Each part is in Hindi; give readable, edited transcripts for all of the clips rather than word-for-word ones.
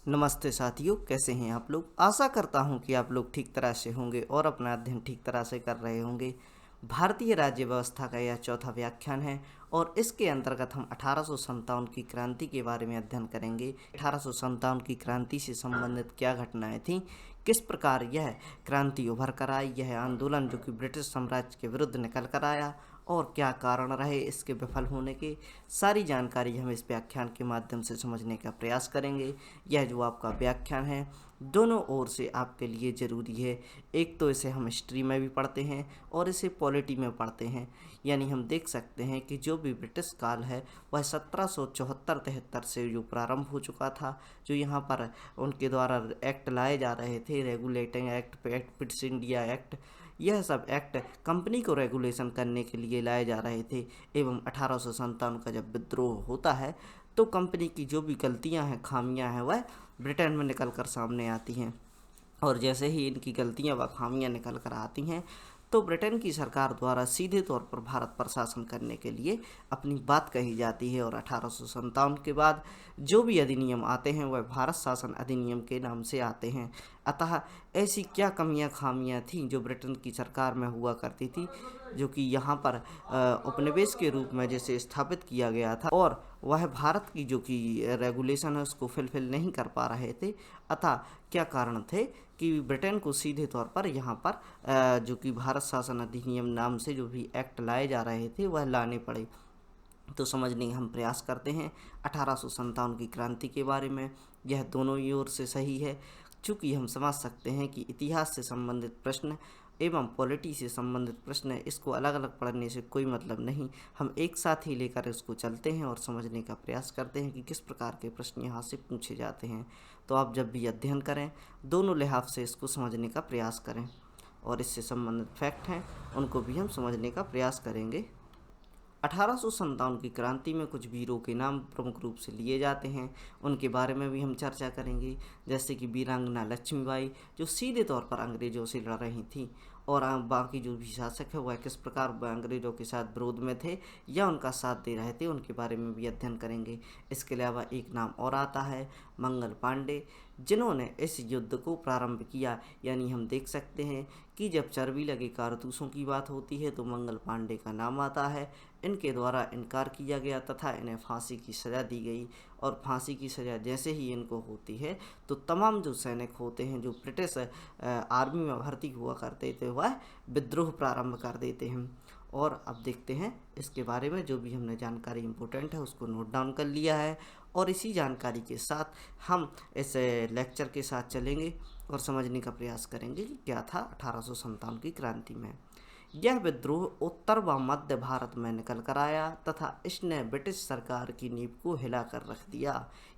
नमस्ते साथियों, कैसे हैं आप लोग। आशा करता हूं कि आप लोग ठीक तरह से होंगे और अपना अध्ययन ठीक तरह से कर रहे होंगे। भारतीय राज्य व्यवस्था का यह चौथा व्याख्यान है और इसके अंतर्गत हम 1857 की क्रांति के बारे में अध्ययन करेंगे। 1857 की क्रांति से संबंधित क्या घटनाएं थीं, किस प्रकार यह क्रांति उभर कर आई, यह आंदोलन जो कि ब्रिटिश साम्राज्य के विरुद्ध निकल कर आया और क्या कारण रहे इसके विफल होने के, सारी जानकारी हम इस व्याख्यान के माध्यम से समझने का प्रयास करेंगे। यह जो आपका व्याख्यान है दोनों ओर से आपके लिए ज़रूरी है। एक तो इसे हम हिस्ट्री में भी पढ़ते हैं और इसे पॉलिटी में पढ़ते हैं। यानी हम देख सकते हैं कि जो भी ब्रिटिश काल है वह 1774-73 से जो प्रारंभ हो चुका था, जो यहाँ पर उनके द्वारा एक्ट लाए जा रहे थे, regulating act, Pitt's India act, यह सब एक्ट कंपनी को रेगुलेशन करने के लिए लाए जा रहे थे। एवं 1857 का जब विद्रोह होता है तो कंपनी की जो भी गलतियां हैं, खामियां हैं, वह ब्रिटेन में निकल कर सामने आती हैं। और जैसे ही इनकी गलतियां व खामियां निकल कर आती हैं तो ब्रिटेन की सरकार द्वारा सीधे तौर पर भारत पर शासन करने के लिए अपनी बात कही जाती है। और 1857 के बाद जो भी अधिनियम आते हैं वह भारत शासन अधिनियम के नाम से आते हैं। अतः ऐसी क्या कमियां खामियां थीं जो ब्रिटेन की सरकार में हुआ करती थी, जो कि यहाँ पर उपनिवेश के रूप में जैसे स्थापित किया गया था और वह भारत की जो कि रेगुलेशन है उसको फुलफिल नहीं कर पा रहे थे। अतः क्या कारण थे कि ब्रिटेन को सीधे तौर पर यहाँ पर जो कि भारत शासन अधिनियम नाम से जो भी एक्ट लाए जा रहे थे वह लाने पड़े। तो समझने का हम प्रयास करते हैं 1857 की क्रांति के बारे में। यह दोनों ही ओर से सही है, चूँकि हम समझ सकते हैं कि इतिहास से संबंधित प्रश्न एवं पॉलिटी से संबंधित प्रश्न है, इसको अलग अलग पढ़ने से कोई मतलब नहीं। हम एक साथ ही लेकर इसको चलते हैं और समझने का प्रयास करते हैं कि किस प्रकार के प्रश्न यहाँ से पूछे जाते हैं। तो आप जब भी अध्ययन करें दोनों लिहाज से इसको समझने का प्रयास करें और इससे संबंधित फैक्ट हैं उनको भी हम समझने का प्रयास करेंगे। 1857 की क्रांति में कुछ वीरों के नाम प्रमुख रूप से लिए जाते हैं, उनके बारे में भी हम चर्चा करेंगे। जैसे कि वीरांगना लक्ष्मीबाई जो सीधे तौर पर अंग्रेजों से लड़ रही थी और बाकी जो भी शासक है वह किस प्रकार अंग्रेजों के साथ विरोध में थे या उनका साथ दे रहे थे, उनके बारे में भी अध्ययन करेंगे। इसके अलावा एक नाम और आता है मंगल पांडे, जिन्होंने इस युद्ध को प्रारंभ किया। यानी हम देख सकते हैं कि जब चर्बी लगे कारतूसों की बात होती है तो मंगल पांडे का नाम आता है। इनके द्वारा इनकार किया गया तथा इन्हें फांसी की सज़ा दी गई और फांसी की सज़ा जैसे ही इनको होती है तो तमाम जो सैनिक होते हैं जो ब्रिटिश आर्मी में भर्ती हुआ करते थे वह विद्रोह प्रारंभ कर देते हैं। और अब देखते हैं इसके बारे में जो भी हमने जानकारी इम्पोर्टेंट है उसको नोट डाउन कर लिया है और इसी जानकारी के साथ हम इस लेक्चर के साथ चलेंगे और समझने का प्रयास करेंगे कि क्या था 1857 की क्रांति में। यह विद्रोह उत्तर व मध्य भारत में निकल कर आया तथा इसने ब्रिटिश सरकार की नींव को हिला कर रख दिया।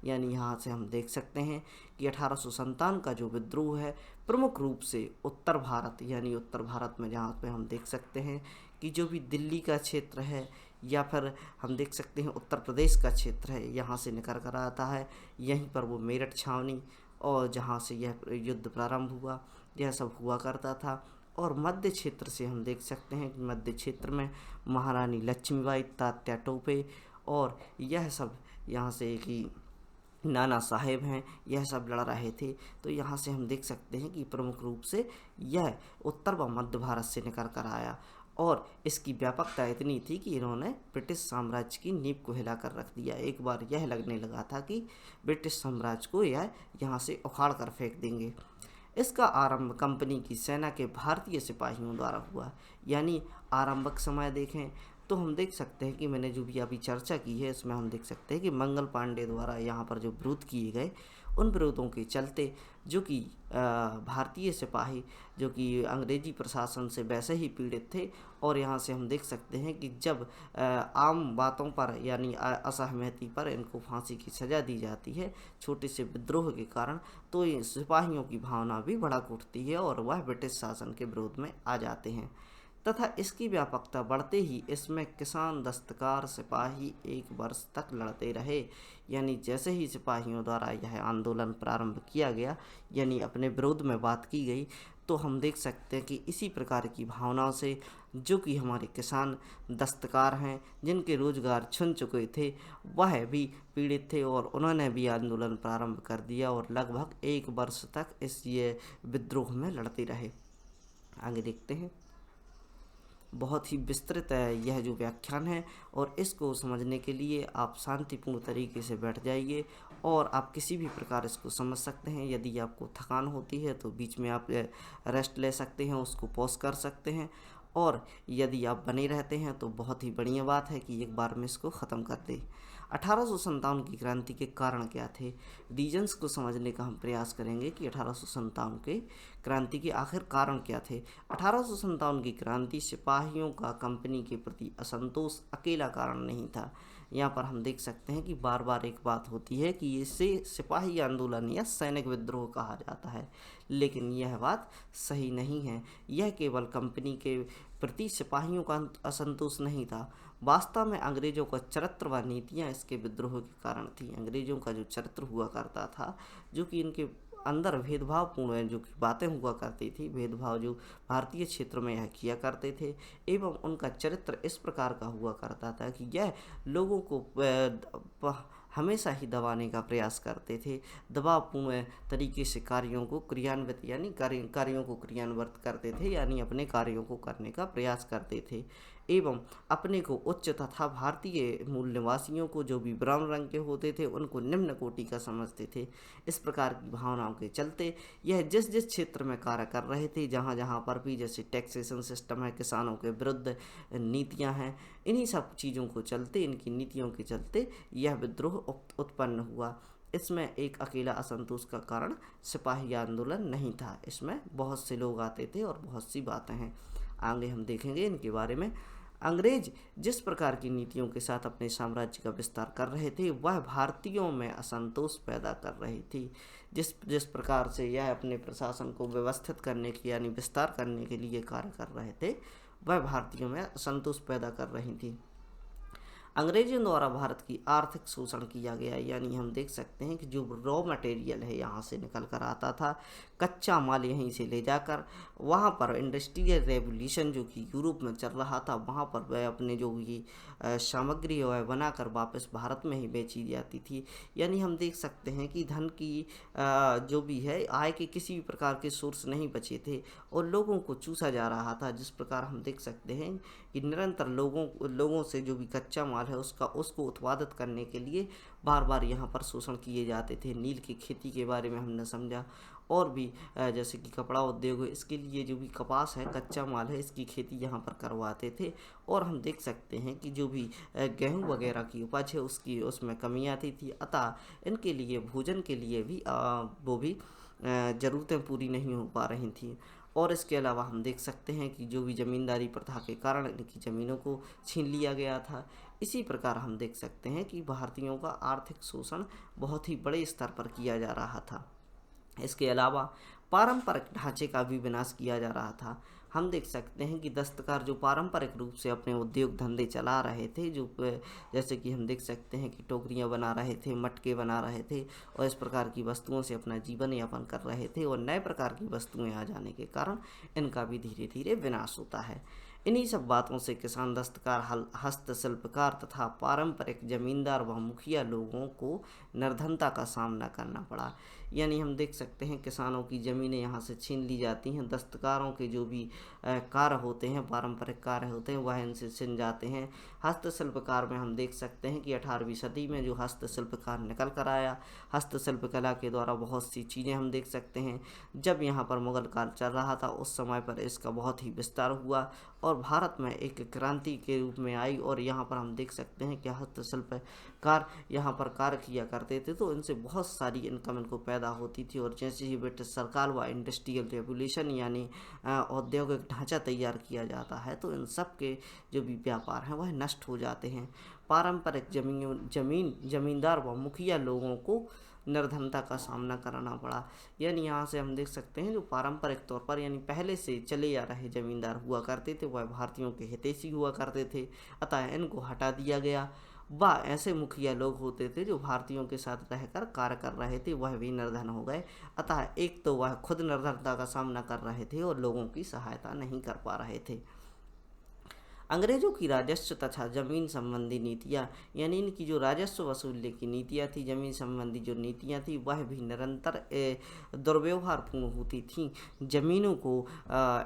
यानी यहाँ से हम देख सकते हैं कि 1857 का जो विद्रोह है प्रमुख रूप से उत्तर भारत, यानी उत्तर भारत में जहाँ पे हम देख सकते हैं कि जो भी दिल्ली का क्षेत्र है या फिर हम देख सकते हैं उत्तर प्रदेश का क्षेत्र है, यहाँ से निकल कर आता है। यहीं पर वो मेरठ छावनी और जहाँ से यह युद्ध प्रारंभ हुआ यह सब हुआ करता था। और मध्य क्षेत्र से हम देख सकते हैं कि मध्य क्षेत्र में महारानी लक्ष्मीबाई, तात्या टोपे और यह सब यहाँ से कि नाना साहेब हैं, यह सब लड़ रहे थे। तो यहाँ से हम देख सकते हैं कि प्रमुख रूप से यह उत्तर व मध्य भारत से निकल कर आया और इसकी व्यापकता इतनी थी कि इन्होंने ब्रिटिश साम्राज्य की नींव को हिला कर रख दिया। एक बार यह लगने लगा था कि ब्रिटिश साम्राज्य को यह यहाँ से उखाड़ कर फेंक देंगे। इसका आरंभ कंपनी की सेना के भारतीय सिपाहियों द्वारा हुआ। यानी आरंभक समय देखें तो हम देख सकते हैं कि मैंने जो भी अभी चर्चा की है इसमें हम देख सकते हैं कि मंगल पांडे द्वारा यहाँ पर जो विरोध किए गए उन विरोधों के चलते जो कि भारतीय सिपाही जो कि अंग्रेजी प्रशासन से वैसे ही पीड़ित थे और यहाँ से हम देख सकते हैं कि जब आम बातों पर यानी असहमति पर इनको फांसी की सज़ा दी जाती है छोटे से विद्रोह के कारण, तो सिपाहियों की भावना भी भड़क उठती है और वह ब्रिटिश शासन के विरोध में आ जाते हैं। तथा इसकी व्यापकता बढ़ते ही इसमें किसान, दस्तकार, सिपाही 1 वर्ष तक लड़ते रहे। यानी जैसे ही सिपाहियों द्वारा यह आंदोलन प्रारंभ किया गया, यानी अपने विरोध में बात की गई, तो हम देख सकते हैं कि इसी प्रकार की भावनाओं से जो कि हमारे किसान, दस्तकार हैं, जिनके रोजगार छिन चुके थे, वह भी पीड़ित थे और उन्होंने भी आंदोलन प्रारंभ कर दिया और लगभग 1 वर्ष तक इस ये विद्रोह में लड़ते रहे। आगे देखते हैं। बहुत ही विस्तृत है यह जो व्याख्यान है, और इसको समझने के लिए आप शांतिपूर्ण तरीके से बैठ जाइए और आप किसी भी प्रकार इसको समझ सकते हैं। यदि आपको थकान होती है तो बीच में आप रेस्ट ले सकते हैं, उसको पॉज कर सकते हैं, और यदि आप बने रहते हैं तो बहुत ही बढ़िया बात है कि एक बार में इसको ख़त्म कर दें। 1857 की क्रांति के कारण क्या थे, रीजन्स को समझने का हम प्रयास करेंगे कि 1857 के क्रांति के आखिर कारण क्या थे। 1857 की क्रांति सिपाहियों का कंपनी के प्रति असंतोष अकेला कारण नहीं था। यहाँ पर हम देख सकते हैं कि बार बार एक बात होती है कि इसे सिपाही आंदोलन या सैनिक विद्रोह कहा जाता है, लेकिन यह बात सही नहीं है। यह केवल कंपनी के प्रति सिपाहियों का असंतोष नहीं था, वास्तव में अंग्रेजों का चरित्र व नीतियाँ इसके विद्रोह के कारण थी। अंग्रेजों का जो चरित्र हुआ करता था, जो कि इनके अंदर भेदभावपूर्ण जो कि बातें हुआ करती थी, भेदभाव जो भारतीय क्षेत्र में यह किया करते थे, एवं उनका चरित्र इस प्रकार का हुआ करता था कि यह लोगों को हमेशा ही दबाने का प्रयास करते थे, दबावपूर्ण तरीके से कार्यों को क्रियान्वित यानी कार्यों को क्रियान्वित करते थे, यानी अपने कार्यों को करने का प्रयास करते थे, एवं अपने को उच्च तथा भारतीय मूल निवासियों को जो भी ब्राउन रंग के होते थे उनको निम्न कोटि का समझते थे। इस प्रकार की भावनाओं के चलते यह जिस जिस क्षेत्र में कार्य कर रहे थे, जहाँ जहाँ पर भी जैसे टैक्सेशन सिस्टम है, किसानों के विरुद्ध नीतियाँ हैं, इन्हीं सब चीज़ों को चलते, इनकी नीतियों के चलते यह विद्रोह उत्पन्न हुआ। इसमें एक अकेला असंतोष का कारण सिपाही आंदोलन नहीं था, इसमें बहुत से लोग आते थे और बहुत सी बातें हैं, आगे हम देखेंगे इनके बारे में। अंग्रेज जिस प्रकार की नीतियों के साथ अपने साम्राज्य का विस्तार कर रहे थे, वह भारतीयों में असंतोष पैदा कर रही थी। जिस जिस प्रकार से यह अपने प्रशासन को व्यवस्थित करने की यानी विस्तार करने के लिए कार्य कर रहे थे, वह भारतीयों में असंतोष पैदा कर रही थी। अंग्रेजों द्वारा भारत की आर्थिक शोषण किया गया, यानी हम देख सकते हैं कि जो रॉ मटेरियल है यहाँ से निकल कर आता था, कच्चा माल यहीं से ले जाकर वहाँ पर इंडस्ट्रियल रेवोल्यूशन जो कि यूरोप में चल रहा था, वहाँ पर वह अपने जो ये सामग्री है वह बनाकर वापस भारत में ही बेची जाती थी। यानी हम देख सकते हैं कि धन की जो भी है आय के किसी भी प्रकार के सोर्स नहीं बचे थे और लोगों को चूसा जा रहा था। जिस प्रकार हम देख सकते हैं कि निरंतर लोगों से जो भी कच्चा माल है उसको उत्पादित करने के लिए बार बार यहाँ पर शोषण किए जाते थे। नील की खेती के बारे में हमने समझा, और भी जैसे कि कपड़ा उद्योग है, इसके लिए जो भी कपास है, कच्चा माल है, इसकी खेती यहाँ पर करवाते थे। और हम देख सकते हैं कि जो भी गेहूँ वगैरह की उपज है उसमें कमी आती थी, अतः इनके लिए भोजन के लिए भी वो भी ज़रूरतें पूरी नहीं हो पा रही थी। और इसके अलावा हम देख सकते हैं कि जो भी ज़मींदारी प्रथा के कारण इनकी ज़मीनों को छीन लिया गया था। इसी प्रकार हम देख सकते हैं कि भारतीयों का आर्थिक शोषण बहुत ही बड़े स्तर पर किया जा रहा था। इसके अलावा पारंपरिक ढांचे का भी विनाश किया जा रहा था। हम देख सकते हैं कि दस्तकार जो पारंपरिक रूप से अपने उद्योग धंधे चला रहे थे, जो जैसे कि हम देख सकते हैं कि टोकरियां बना रहे थे, मटके बना रहे थे और इस प्रकार की वस्तुओं से अपना जीवन यापन कर रहे थे, और नए प्रकार की वस्तुएं आ जाने के कारण इनका भी धीरे धीरे विनाश होता है। इन्हीं सब बातों से किसान, दस्तकार, हस्तशिल्पकार तथा पारंपरिक जमींदार व मुखिया लोगों को निर्धनता का सामना करना पड़ा। यानी हम देख सकते हैं किसानों की ज़मीनें यहाँ से छीन ली जाती हैं, दस्तकारों के जो भी कार्य होते हैं, पारंपरिक कार्य होते हैं, वह इनसे छिन जाते हैं। हस्तशिल्पकार में हम देख सकते हैं कि 18वीं सदी में जो हस्तशिल्पकार निकल कर आया, हस्तशिल्प कला के द्वारा बहुत सी चीज़ें हम देख सकते हैं। जब यहाँ पर मुगल काल चल रहा था उस समय पर इसका बहुत ही विस्तार हुआ और भारत में एक क्रांति के रूप में आई, और यहाँ पर हम देख सकते हैं कि हस्तशिल्पकार यहाँ पर कार्य किया करते थे, तो इनसे बहुत सारी इनकम इनको पैदा होती थी। और जैसे ही ब्रिटिश सरकार व इंडस्ट्रियल रेवोल्यूशन यानी औद्योगिक ढांचा तैयार किया जाता है, तो इन सब के जो भी व्यापार हैं वह नष्ट हो जाते हैं। पारंपरिक जमींदार व मुखिया लोगों को निर्धनता का सामना करना पड़ा। यानी यहाँ से हम देख सकते हैं जो पारंपरिक तौर पर यानी पहले से चले आ रहे जमींदार हुआ करते थे वह भारतीयों के हितैषी हुआ करते थे, अतः इनको हटा दिया गया। व ऐसे मुखिया लोग होते थे जो भारतीयों के साथ रहकर कार्य कर रहे थे वह भी निर्धन हो गए। अतः एक तो वह खुद निर्धनता का सामना कर रहे थे और लोगों की सहायता नहीं कर पा रहे थे। अंग्रेजों की राजस्व तथा जमीन संबंधी नीतियाँ यानी इनकी जो राजस्व वसूलने की नीतियाँ थी, जमीन संबंधी जो नीतियाँ थी वह भी निरंतर दुर्व्यवहारपूर्ण होती थीं। ज़मीनों को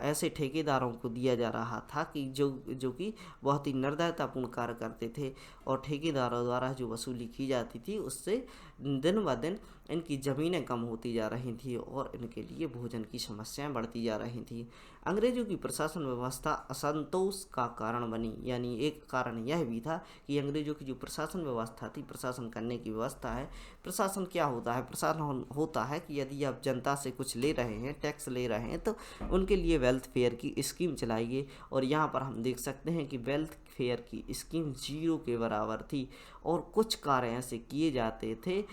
ऐसे ठेकेदारों को दिया जा रहा था कि जो कि बहुत ही निर्दयतापूर्ण कार्य करते थे और ठेकेदारों द्वारा जो वसूली की जाती थी उससे दिन ब दिन इनकी ज़मीनें कम होती जा रही थी और इनके लिए भोजन की समस्याएं बढ़ती जा रही थी। अंग्रेजों की प्रशासन व्यवस्था असंतोष का कारण बनी। यानी एक कारण यह भी था कि अंग्रेजों की जो प्रशासन व्यवस्था थी, प्रशासन करने की व्यवस्था है, प्रशासन क्या होता है, प्रशासन होता है कि यदि आप जनता से कुछ ले रहे हैं, टैक्स ले रहे हैं, तो उनके लिए वेल्थ फेयर की स्कीम चलाइए। और यहाँ पर हम देख सकते हैं कि वेल्थ फेयर की स्कीम 0 के बराबर थी और कुछ कार्य ऐसे किए जाते थे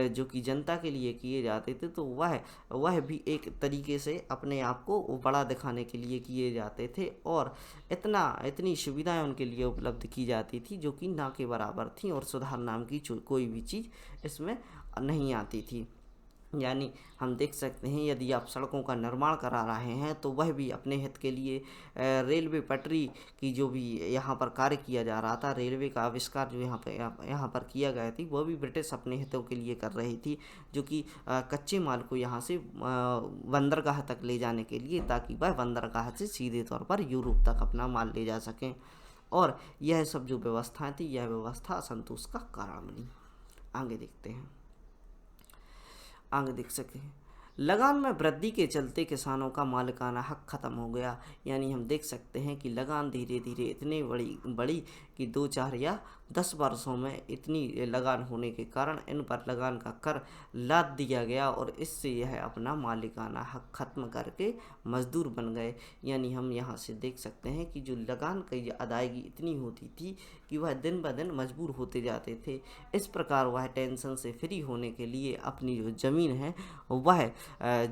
जो कि जनता के लिए किए जाते थे, तो वह भी एक तरीके से अपने आप को बड़ा दिखाने के लिए किए जाते थे और इतनी सुविधाएं उनके लिए उपलब्ध की जाती थी जो कि ना के बराबर थी और सुधार नाम की कोई भी चीज़ इसमें नहीं आती थी। यानी हम देख सकते हैं यदि आप सड़कों का निर्माण करा रहे हैं तो वह भी अपने हित के लिए रेलवे पटरी की जो भी यहाँ पर कार्य किया जा रहा था, रेलवे का आविष्कार जो यहाँ पर किया गया थी वह भी ब्रिटिश अपने हितों के लिए कर रही थी, जो कि कच्चे माल को यहाँ से बंदरगाह तक ले जाने के लिए, ताकि वह बंदरगाह से सीधे तौर पर यूरोप तक अपना माल ले जा सकें। और यह सब जो व्यवस्थाएँ थी यह व्यवस्था असंतोष का कारण बनी। आगे देखते हैं, आगे देख सके लगान में वृद्धि के चलते किसानों का मालिकाना हक खत्म हो गया। यानी हम देख सकते हैं कि लगान धीरे धीरे इतनी बड़ी कि 2, 4 या 10 वर्षों में इतनी लगान होने के कारण इन पर लगान का कर लाद दिया गया और इससे यह अपना मालिकाना हक खत्म करके मजदूर बन गए। यानी हम यहाँ से देख सकते हैं कि जो लगान की अदायगी इतनी होती थी कि वह दिन ब दिन मजबूर होते जाते थे। इस प्रकार वह टेंशन से फ्री होने के लिए अपनी जो ज़मीन है वह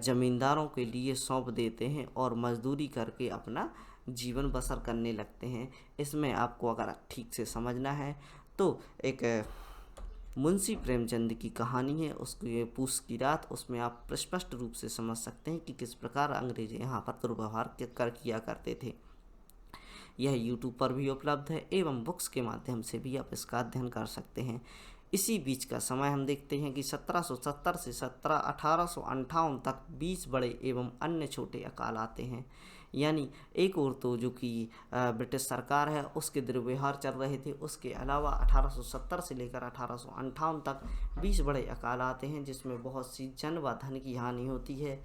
ज़मींदारों के लिए सौंप देते हैं और मजदूरी करके अपना जीवन बसर करने लगते हैं। इसमें आपको अगर ठीक से समझना है तो एक मुंशी प्रेमचंद की कहानी है, उसकी पूस की रात, उसमें आप स्पष्ट रूप से समझ सकते हैं कि किस प्रकार अंग्रेज यहाँ पर दुर्व्यवहार किया करते थे। यह YouTube पर भी उपलब्ध है एवं बुक्स के माध्यम से भी आप इसका अध्ययन कर सकते हैं। इसी बीच का समय हम देखते हैं कि 1770 से 1858 तक 20 बड़े एवं अन्य छोटे अकाल आते हैं। यानी एक और तो जो कि ब्रिटिश सरकार है उसके दुर्व्यवहार चल रहे थे, उसके अलावा 1870 से लेकर 1858 तक 20 बड़े अकाल आते हैं जिसमें बहुत सी जन व धन की हानि होती है।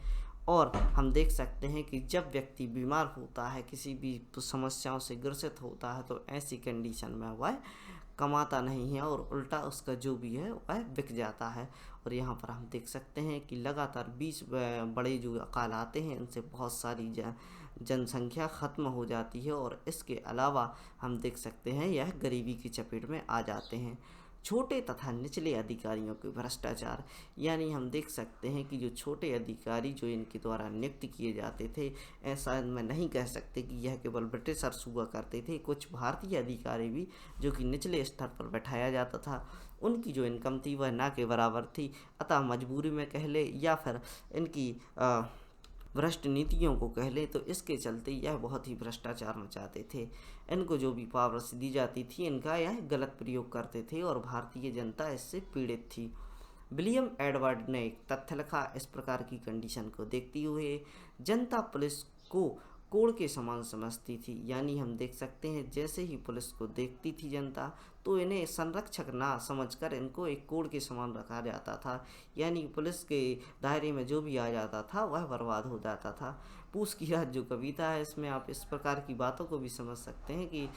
और हम देख सकते हैं कि जब व्यक्ति बीमार होता है, किसी भी समस्याओं से ग्रसित होता है, तो ऐसी कंडीशन में वह कमाता नहीं है और उल्टा उसका जो भी है वह बिक जाता है। और यहाँ पर हम देख सकते हैं कि लगातार 20 बड़े जो अकाल आते हैं इनसे बहुत सारी जनसंख्या ख़त्म हो जाती है और इसके अलावा हम देख सकते हैं यह गरीबी की चपेट में आ जाते हैं। छोटे तथा निचले अधिकारियों के भ्रष्टाचार, यानी हम देख सकते हैं कि जो छोटे अधिकारी जो इनके द्वारा नियुक्त किए जाते थे, ऐसा मैं नहीं कह सकते कि यह केवल ब्रिटिशर्स हुआ करते थे, कुछ भारतीय अधिकारी भी जो कि निचले स्तर पर बैठाया जाता था, उनकी जो इनकम थी वह ना के बराबर थी। अतः मजबूरी में कह ले या फिर इनकी भ्रष्ट नीतियों को कह लें तो इसके चलते यह बहुत ही भ्रष्टाचार मचाते थे। इनको जो भी पावर्स दी जाती थी इनका यह गलत प्रयोग करते थे और भारतीय जनता इससे पीड़ित थी। विलियम एडवर्ड ने एक तथ्य लिखा, इस प्रकार की कंडीशन को देखते हुए जनता पुलिस को कोड़ के समान समझती थी। यानी हम देख सकते हैं जैसे ही पुलिस को देखती थी जनता तो इन्हें संरक्षक ना समझकर इनको एक कोड़ के समान रखा जाता था। यानी पुलिस के दायरे में जो भी आ जाता था वह बर्बाद हो जाता था। पूस की रात जो कविता है इसमें आप इस प्रकार की बातों को भी समझ सकते हैं कि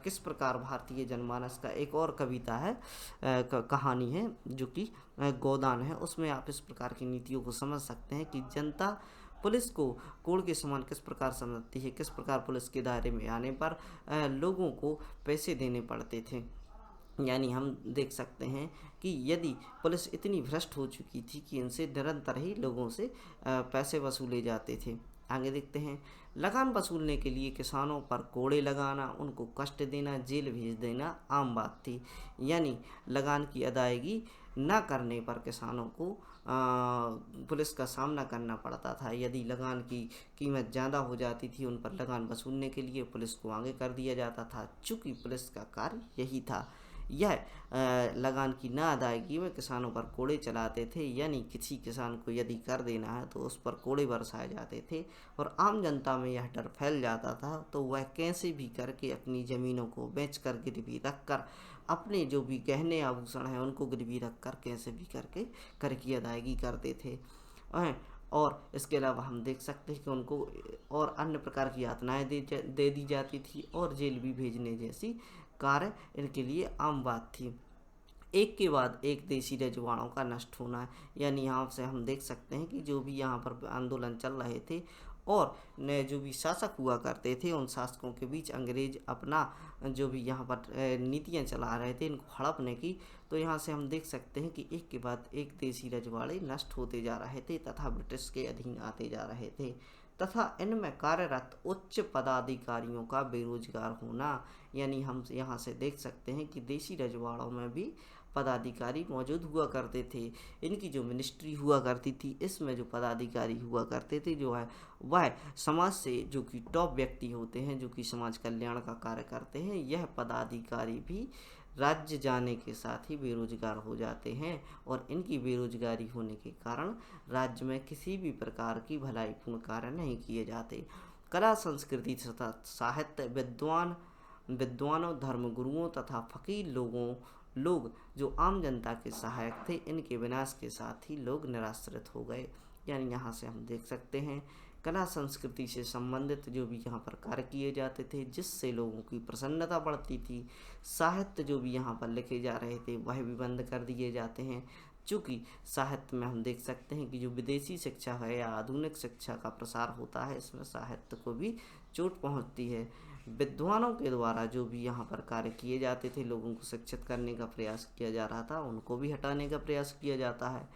किस प्रकार भारतीय जनमानस का एक और कविता है, कहानी है जो कि गोदान है, उसमें आप इस प्रकार की नीतियों को समझ सकते हैं कि जनता पुलिस को कोड़ के समान किस प्रकार समझती है, किस प्रकार पुलिस के दायरे में आने पर लोगों को पैसे देने पड़ते थे। यानी हम देख सकते हैं कि यदि पुलिस इतनी भ्रष्ट हो चुकी थी कि इनसे निरंतर ही लोगों से पैसे वसूले जाते थे। आगे देखते हैं, लगान वसूलने के लिए किसानों पर कोड़े लगाना, उनको कष्ट देना, जेल भेज देना आम बात थी। यानी लगान की अदायगी न करने पर किसानों को पुलिस का सामना करना पड़ता था। यदि लगान की कीमत ज़्यादा हो जाती थी, उन पर लगान वसूलने के लिए पुलिस को आगे कर दिया जाता था। चूँकि पुलिस का कार्य यही था, यह लगान की न अदायगी में किसानों पर कोड़े चलाते थे। यानी किसी किसान को यदि कर देना है तो उस पर कोड़े बरसाए जाते थे और आम जनता में यह डर फैल जाता था, तो वह कैसे भी करके अपनी ज़मीनों को बेच कर गिरवी रख कर, अपने जो भी गहने आभूषण हैं उनको गिरवी रख कर कैसे भी करके कर की अदायगी करते थे। और इसके अलावा हम देख सकते हैं कि उनको और अन्य प्रकार की यातनाएं दे दी जाती थी और जेल भी भेजने जैसी कार्य इनके लिए आम बात थी। एक के बाद एक देशी रजवाड़ों का नष्ट होना है। यानी यहाँ से हम देख सकते हैं कि जो भी यहाँ पर आंदोलन चल रहे थे और न जो भी शासक हुआ करते थे, उन शासकों के बीच अंग्रेज अपना जो भी यहाँ पर नीतियाँ चला रहे थे इनको हड़पने की, तो यहाँ से हम देख सकते हैं कि एक के बाद एक देशी रजवाड़े नष्ट होते जा रहे थे तथा ब्रिटिश के अधीन आते जा रहे थे तथा इनमें कार्यरत उच्च पदाधिकारियों का बेरोजगार होना। यानी हम यहाँ से देख सकते हैं कि देशी रजवाड़ों में भी पदाधिकारी मौजूद हुआ करते थे। इनकी जो मिनिस्ट्री हुआ करती थी, इसमें जो पदाधिकारी हुआ करते थे जो है वह समाज से जो कि टॉप व्यक्ति होते हैं, जो कि समाज कल्याण का कार्य करते हैं, यह पदाधिकारी भी राज्य जाने के साथ ही बेरोजगार हो जाते हैं और इनकी बेरोजगारी होने के कारण राज्य में किसी भी प्रकार की भलाईपूर्ण कार्य नहीं किए जाते। कला, संस्कृति तथा साहित्य, विद्वानों, धर्मगुरुओं तथा फकीर लोग जो आम जनता के सहायक थे, इनके विनाश के साथ ही लोग निराश्रित हो गए। यानी यहाँ से हम देख सकते हैं कला संस्कृति से संबंधित जो भी यहाँ पर कार्य किए जाते थे, जिससे लोगों की प्रसन्नता बढ़ती थी। साहित्य जो भी यहाँ पर लिखे जा रहे थे वह भी बंद कर दिए जाते हैं। चूँकि साहित्य में हम देख सकते हैं कि जो विदेशी शिक्षा है या आधुनिक शिक्षा का प्रसार होता है, इसमें साहित्य को भी चोट पहुँचती है। विद्वानों के द्वारा जो भी यहाँ पर कार्य किए जाते थे, लोगों को शिक्षित करने का प्रयास किया जा रहा था, उनको भी हटाने का प्रयास किया जाता है।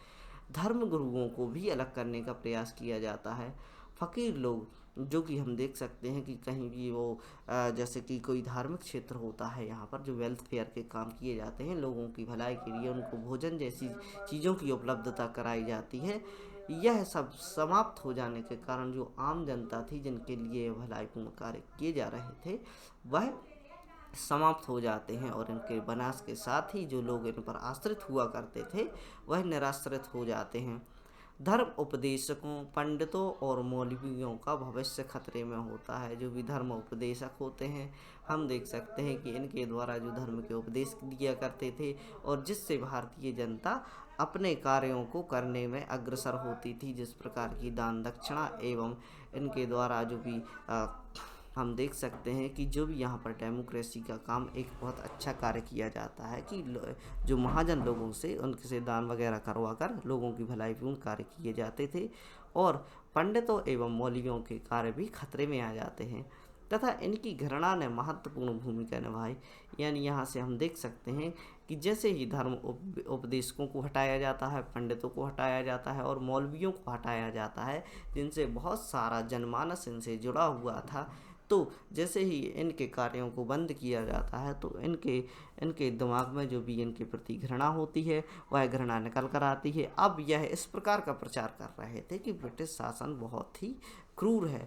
धर्म गुरुओं को भी अलग करने का प्रयास किया जाता है। फ़कीर लोग जो कि हम देख सकते हैं कि कहीं भी वो जैसे कि कोई धार्मिक क्षेत्र होता है, यहाँ पर जो वेलफेयर के काम किए जाते हैं, लोगों की भलाई के लिए उनको भोजन जैसी चीज़ों की उपलब्धता कराई जाती है, यह सब समाप्त हो जाने के कारण जो आम जनता थी जिनके लिए भलाईपूर्ण कार्य किए जा रहे थे वह समाप्त हो जाते हैं और इनके विनाश के साथ ही जो लोग इन पर आश्रित हुआ करते थे वह निराश्रित हो जाते हैं। धर्म उपदेशकों, पंडितों और मौलवियों का भविष्य खतरे में होता है। जो भी धर्म उपदेशक होते हैं, हम देख सकते हैं कि इनके द्वारा जो धर्म के उपदेश दिया करते थे और जिससे भारतीय जनता अपने कार्यों को करने में अग्रसर होती थी, जिस प्रकार की दान दक्षिणा एवं इनके द्वारा जो भी हम देख सकते हैं कि जो भी यहाँ पर डेमोक्रेसी का काम एक बहुत अच्छा कार्य किया जाता है कि जो महाजन लोगों से उनसे दान वगैरह करवा कर लोगों की भलाईपूर्ण कार्य किए जाते थे और पंडितों एवं मौलवियों के कार्य भी खतरे में आ जाते हैं तथा इनकी घृणा ने महत्वपूर्ण भूमिका निभाई। यानी यहाँ से हम देख सकते हैं कि जैसे ही धर्म उपदेशकों को हटाया जाता है, पंडितों को हटाया जाता है और मौलवियों को हटाया जाता है, जिनसे बहुत सारा जनमानस इनसे जुड़ा हुआ था, तो जैसे ही इनके कार्यों को बंद किया जाता है तो इनके दिमाग में जो भी इनके प्रति घृणा होती है वह घृणा निकल कर आती है। अब यह इस प्रकार का प्रचार कर रहे थे कि ब्रिटिश शासन बहुत ही क्रूर है,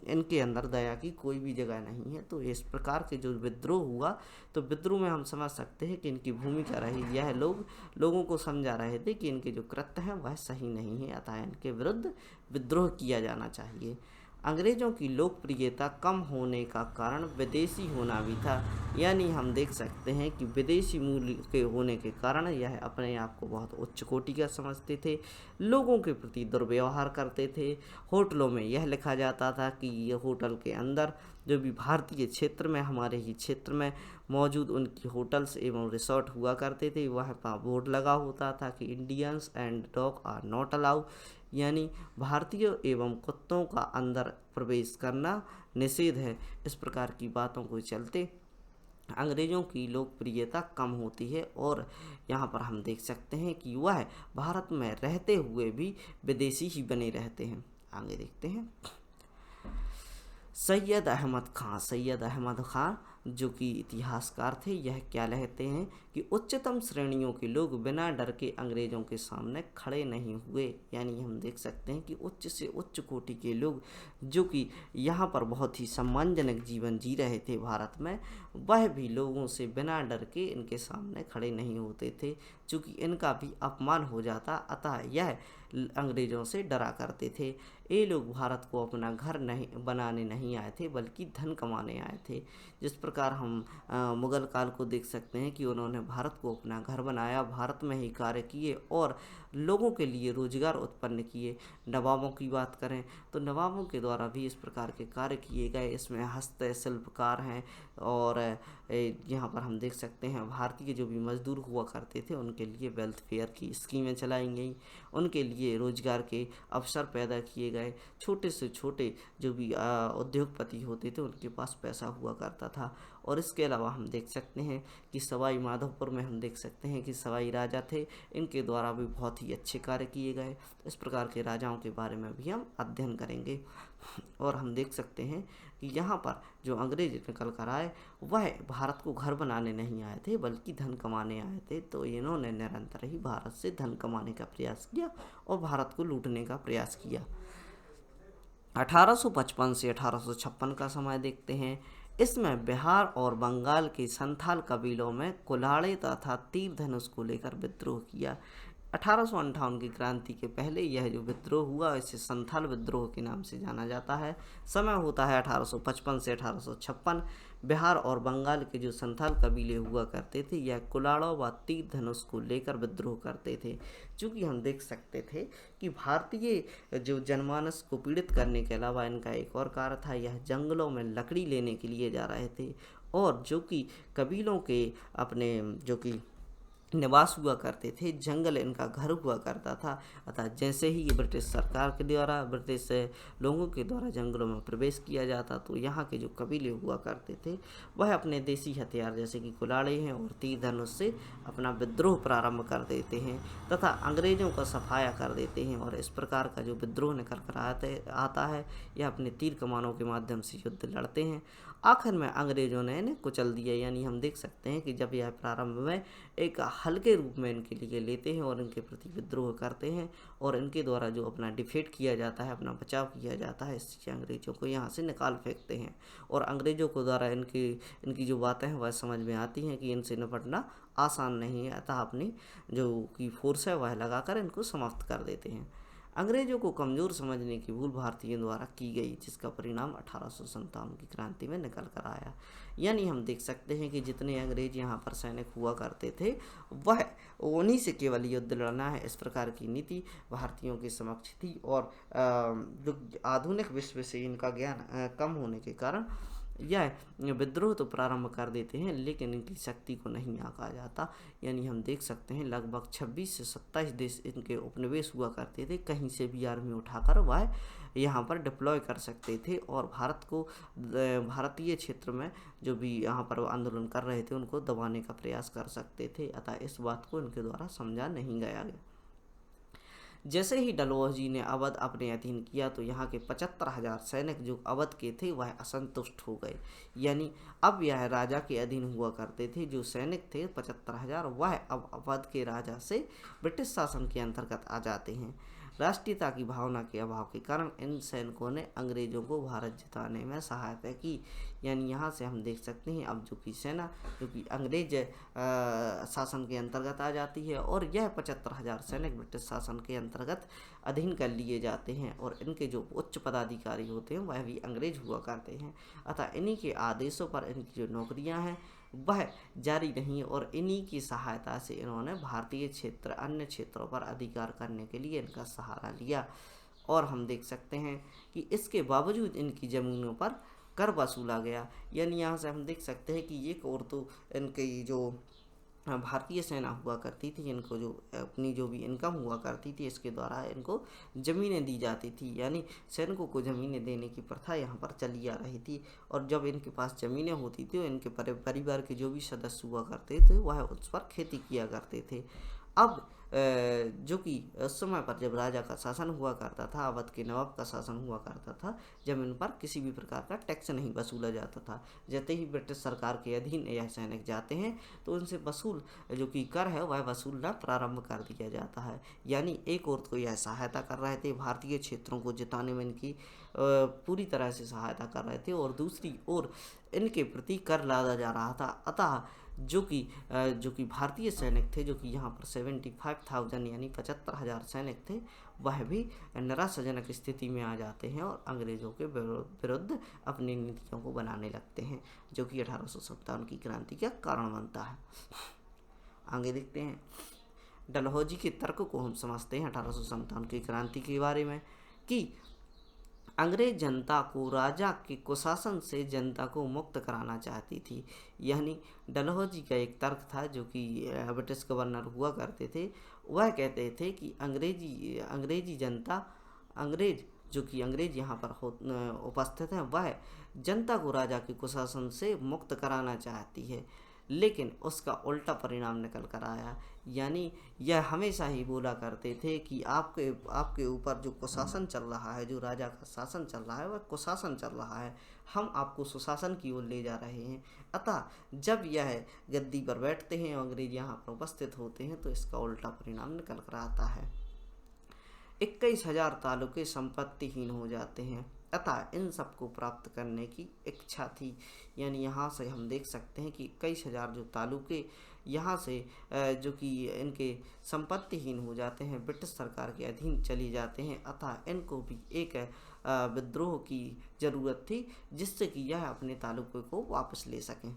इनके अंदर दया की कोई भी जगह नहीं है। तो इस प्रकार के जो विद्रोह हुआ, तो विद्रोह में हम समझ सकते हैं कि इनकी भूमिका रही, यह लोगों को समझा रहे थे कि इनके जो कृत्य हैं वह सही नहीं है, अतः इनके विरुद्ध विद्रोह किया जाना चाहिए। अंग्रेज़ों की लोकप्रियता कम होने का कारण विदेशी होना भी था। यानी हम देख सकते हैं कि विदेशी मूल के होने के कारण यह अपने आप को बहुत उच्च कोटि का समझते थे, लोगों के प्रति दुर्व्यवहार करते थे। होटलों में यह लिखा जाता था कि ये होटल के अंदर जो भी भारतीय क्षेत्र में, हमारे ही क्षेत्र में मौजूद उनकी होटल्स एवं रिसोर्ट हुआ करते थे, वह पर बोर्ड लगा होता था कि Indians and dog are not allow, यानी भारतीय एवं कुत्तों का अंदर प्रवेश करना निषेध है। इस प्रकार की बातों को चलते अंग्रेज़ों की लोकप्रियता कम होती है और यहाँ पर हम देख सकते हैं कि वह भारत में रहते हुए भी विदेशी ही बने रहते हैं। आगे देखते हैं। सैयद अहमद खान जो कि इतिहासकार थे, यह क्या कहते हैं कि उच्चतम श्रेणियों के लोग बिना डर के अंग्रेज़ों के सामने खड़े नहीं हुए। यानी हम देख सकते हैं कि उच्च से उच्च कोटि के लोग जो कि यहाँ पर बहुत ही सम्मानजनक जीवन जी रहे थे भारत में, वह भी लोगों से बिना डर के इनके सामने खड़े नहीं होते थे, चूँकि इनका भी अपमान हो जाता, अतः यह अंग्रेज़ों से डरा करते थे। ये लोग भारत को अपना घर नहीं बनाने नहीं आए थे, बल्कि धन कमाने आए थे। जिस प्रकार हम मुग़ल काल को देख सकते हैं कि उन्होंने भारत को अपना घर बनाया, भारत में ही कार्य किए और लोगों के लिए रोजगार उत्पन्न किए। नवाबों की बात करें तो नवाबों के द्वारा भी इस प्रकार के कार्य किए गए। इसमें हस्तशिल्पकार हैं और यहाँ पर हम देख सकते हैं भारतीय जो भी मजदूर हुआ करते थे उनके लिए वेलफेयर की स्कीमें चलाई गई, उनके लिए रोजगार के अवसर पैदा किए गए। छोटे से छोटे जो भी उद्योगपति होते थे उनके पास पैसा हुआ करता था। और इसके अलावा हम देख सकते हैं कि सवाई माधोपुर में हम देख सकते हैं कि सवाई राजा थे, इनके द्वारा भी बहुत ही अच्छे कार्य किए गए। इस प्रकार के राजाओं के बारे में भी हम अध्ययन करेंगे। और हम देख सकते हैं कि यहाँ पर जो अंग्रेज निकल कर आए वह भारत को घर बनाने नहीं आए थे, बल्कि धन कमाने आए थे। तो इन्होंने निरंतर ही भारत से धन कमाने का प्रयास किया और भारत को लूटने का प्रयास किया। 1855 से 1856 का समय देखते हैं। इसमें बिहार और बंगाल के संथाल कबीलों में कुल्हाड़े तथा तीर धनुष को लेकर विद्रोह किया। 1858 की क्रांति के पहले यह जो विद्रोह हुआ इसे संथाल विद्रोह के नाम से जाना जाता है। समय होता है 1855 से 1856। बिहार और बंगाल के जो संथाल कबीले हुआ करते थे यह कुल्हाड़ों व तीर धनुष को लेकर विद्रोह करते थे। चूँकि हम देख सकते थे कि भारतीय जो जनमानस को पीड़ित करने के अलावा इनका एक और कार्य था, यह जंगलों में लकड़ी लेने के लिए जा रहे थे और जो कि कबीलों के अपने जो कि निवास हुआ करते थे, जंगल इनका घर हुआ करता था। अतः जैसे ही ब्रिटिश सरकार के द्वारा ब्रिटिश लोगों के द्वारा जंगलों में प्रवेश किया जाता तो यहाँ के जो कबीले हुआ करते थे वह अपने देसी हथियार जैसे कि कुल्हाड़े हैं और तीर धनुष से अपना विद्रोह प्रारंभ कर देते हैं तथा अंग्रेज़ों का सफाया कर देते हैं। और इस प्रकार का जो विद्रोह निकल कर आता है यह अपने तीर कमानों के माध्यम से युद्ध लड़ते हैं। आखिर में अंग्रेज़ों ने इन्हें कुचल दिया। यानी हम देख सकते हैं कि जब यह प्रारंभ में एक हल्के रूप में इनके लिए लेते हैं और इनके प्रति विद्रोह करते हैं और इनके द्वारा जो अपना डिफेट किया जाता है, अपना बचाव किया जाता है, इससे अंग्रेज़ों को यहाँ से निकाल फेंकते हैं। और अंग्रेज़ों को द्वारा इनकी जो बातें हैं वह समझ में आती हैं कि इनसे निपटना आसान नहीं है, अतः अपनी जो की फोर्स है वह लगाकर इनको समाप्त कर देते हैं। अंग्रेज़ों को कमज़ोर समझने की भूल भारतीयों द्वारा की गई, जिसका परिणाम 1857 की क्रांति में निकल कर आया। यानी हम देख सकते हैं कि जितने अंग्रेज यहाँ पर सैनिक हुआ करते थे वह उन्हीं से केवल युद्ध लड़ना है, इस प्रकार की नीति भारतीयों के समक्ष थी। और जो आधुनिक विश्व से इनका ज्ञान कम होने के कारण यह विद्रोह तो प्रारंभ कर देते हैं लेकिन इनकी शक्ति को नहीं आंका जाता। यानी हम देख सकते हैं लगभग 26 से 27 देश इनके उपनिवेश हुआ करते थे, कहीं से भी आर्मी उठाकर वह यहाँ पर डिप्लॉय कर सकते थे और भारत को भारतीय क्षेत्र में जो भी यहाँ पर आंदोलन कर रहे थे उनको दबाने का प्रयास कर सकते थे। अतः इस बात को इनके द्वारा समझा नहीं गया। जैसे ही डलहौजी ने अवध अपने अधीन किया तो यहाँ के 75,000 सैनिक जो अवध के थे वह असंतुष्ट हो गए। यानी अब यह राजा के अधीन हुआ करते थे, जो सैनिक थे 75,000 वह अब अवध के राजा से ब्रिटिश शासन के अंतर्गत आ जाते हैं। राष्ट्रीयता की भावना के अभाव के कारण इन सैनिकों ने अंग्रेज़ों को भारत जिताने में सहायता की। यानी यहाँ से हम देख सकते हैं अब जो कि सेना जो कि अंग्रेज शासन के अंतर्गत आ जाती है और यह 75,000 सैनिक ब्रिटिश शासन के अंतर्गत अधीन कर लिए जाते हैं और इनके जो उच्च पदाधिकारी होते हैं वह भी अंग्रेज हुआ करते हैं। अतः इन्हीं के आदेशों पर इनकी जो नौकरियां हैं वह जारी रहीं और इन्हीं की सहायता से इन्होंने भारतीय क्षेत्र अन्य क्षेत्रों पर अधिकार करने के लिए इनका सहारा लिया। और हम देख सकते हैं कि इसके बावजूद इनकी ज़मीनों पर कर वसूला गया। यानी यहाँ से हम देख सकते हैं कि एक और तो इनकी जो भारतीय सेना हुआ करती थी, इनको जो अपनी जो भी इनकम हुआ करती थी इसके द्वारा इनको ज़मीनें दी जाती थी, यानी सैनिकों को ज़मीनें देने की प्रथा यहाँ पर चली आ रही थी। और जब इनके पास ज़मीनें होती थी, इनके परिवार के जो भी सदस्य हुआ करते थे वह उस पर खेती किया करते थे। अब जो कि उस समय पर जब राजा का शासन हुआ करता था, अवध के नवाब का शासन हुआ करता था, जब इन पर किसी भी प्रकार का टैक्स नहीं वसूला जाता था। जैसे ही ब्रिटिश सरकार के अधीन यह सैनिक जाते हैं तो उनसे वसूल जो कि कर है वह वसूलना प्रारंभ कर दिया जाता है। यानी एक ओर तो यह सहायता कर रहे थे, भारतीय क्षेत्रों को जिताने में इनकी पूरी तरह से सहायता कर रहे थे, और दूसरी ओर इनके प्रति कर लादा जा रहा था। अतः जो कि भारतीय सैनिक थे, जो कि यहाँ पर 75,000 यानी 75,000 सैनिक थे, वह भी निराशाजनक स्थिति में आ जाते हैं और अंग्रेज़ों के विरुद्ध अपनी नीतियों को बनाने लगते हैं, जो कि 1857 की क्रांति का कारण बनता है। आगे देखते हैं, डलहौजी के तर्क को हम समझते हैं 1857 की क्रांति के बारे में, कि अंग्रेज जनता को राजा के कुशासन से जनता को मुक्त कराना चाहती थी। यानी डलहौजी का एक तर्क था, जो कि ब्रिटिश गवर्नर हुआ करते थे, वह कहते थे कि अंग्रेजी जनता, अंग्रेज यहाँ पर उपस्थित हैं, वह जनता को राजा के कुशासन से मुक्त कराना चाहती है, लेकिन उसका उल्टा परिणाम निकल कर आया। यानी यह हमेशा ही बोला करते थे कि आपके ऊपर जो कुशासन चल रहा है, जो राजा का शासन चल रहा है, वह कुशासन चल रहा है, हम आपको सुशासन की ओर ले जा रहे हैं। अतः जब यह गद्दी पर बैठते हैं और अंग्रेज यहाँ पर उपस्थित होते हैं तो इसका उल्टा परिणाम निकल कर आता है। 21,000 तालुके संपत्तिहीन हो जाते हैं। अतः इन सबको प्राप्त करने की इच्छा थी। यानी यहाँ से हम देख सकते हैं कि 21,000 जो तालुके यहाँ से जो कि इनके संपत्तिहीन हो जाते हैं, ब्रिटिश सरकार के अधीन चली जाते हैं। अतः इनको भी एक विद्रोह की ज़रूरत थी, जिससे कि यह अपने तालुके को वापस ले सकें।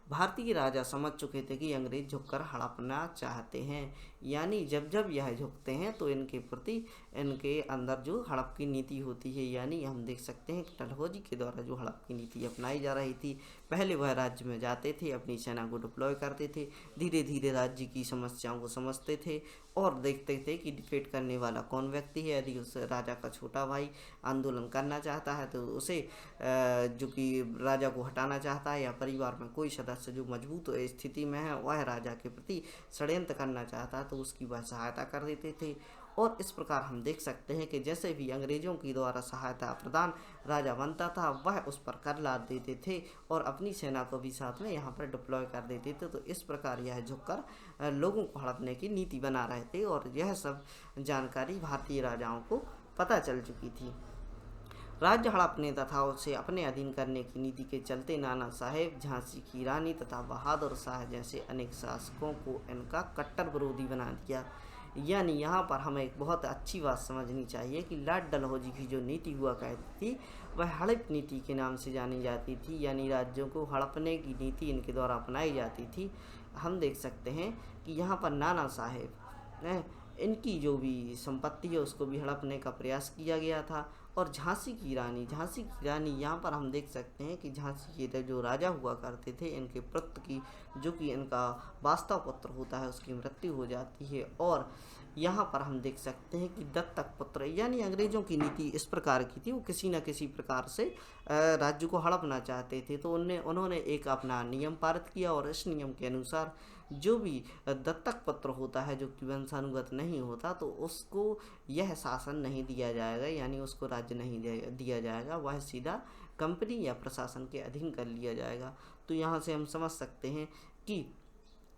भारतीय राजा समझ चुके थे कि अंग्रेज झुककर हड़पना चाहते हैं, यानी जब जब यह झुकते हैं तो इनके प्रति इनके अंदर जो हड़प की नीति होती है, यानी हम देख सकते हैं कि डलहौजी के द्वारा जो हड़प की नीति अपनाई जा रही थी, पहले वह राज्य में जाते थे, अपनी सेना को डिप्लॉय करते थे, धीरे धीरे राज्य की समस्याओं को समझते थे और देखते थे कि डिफेट करने वाला कौन व्यक्ति है। यदि उस राजा का छोटा भाई आंदोलन करना चाहता है तो उसे जो कि राजा को हटाना चाहता है, या परिवार में कोई सदस्य जो मजबूत स्थिति में है वह राजा के प्रति षड्यंत्र करना चाहता है तो उसकी वह सहायता कर देते थे। और इस प्रकार हम देख सकते हैं कि जैसे भी अंग्रेजों की द्वारा सहायता प्रदान राजा बनता था, वह उस पर कर लाद देते थे और अपनी सेना को भी साथ में यहाँ पर डिप्लॉय कर देते थे। तो इस प्रकार यह झुककर लोगों को हड़पने की नीति बना रहे थे, और यह सब जानकारी भारतीय राजाओं को पता चल चुकी थी। राज्य हड़पने तथा उसे अपने अधीन करने की नीति के चलते नाना साहेब, झांसी की रानी तथा बहादुर शाह जैसे अनेक शासकों को इनका कट्टर विरोधी बना दिया। यानी यहाँ पर हमें एक बहुत अच्छी बात समझनी चाहिए कि लॉर्ड डलहौजी की जो नीति हुआ करती थी वह हड़प नीति के नाम से जानी जाती थी, यानी राज्यों को हड़पने की नीति इनके द्वारा अपनाई जाती थी। हम देख सकते हैं कि यहाँ पर नाना साहेब इनकी जो भी संपत्ति है उसको भी हड़पने का प्रयास किया गया था। और झांसी की रानी यहाँ पर हम देख सकते हैं कि झांसी के जो राजा हुआ करते थे, इनके पुत्र की जो कि इनका वास्तव पुत्र होता है उसकी मृत्यु हो जाती है। और यहाँ पर हम देख सकते हैं कि दत्तक पुत्र, यानी अंग्रेज़ों की नीति इस प्रकार की थी, वो किसी न किसी प्रकार से राज्य को हड़पना चाहते थे। तो उन्होंने एक अपना नियम पारित किया और इस नियम के अनुसार जो भी दत्तक पुत्र होता है जो कि वंशानुगत नहीं होता तो उसको यह शासन नहीं दिया जाएगा, यानी उसको राज्य नहीं दिया जाएगा, वह सीधा कंपनी या प्रशासन के अधीन कर लिया जाएगा। तो यहाँ से हम समझ सकते हैं कि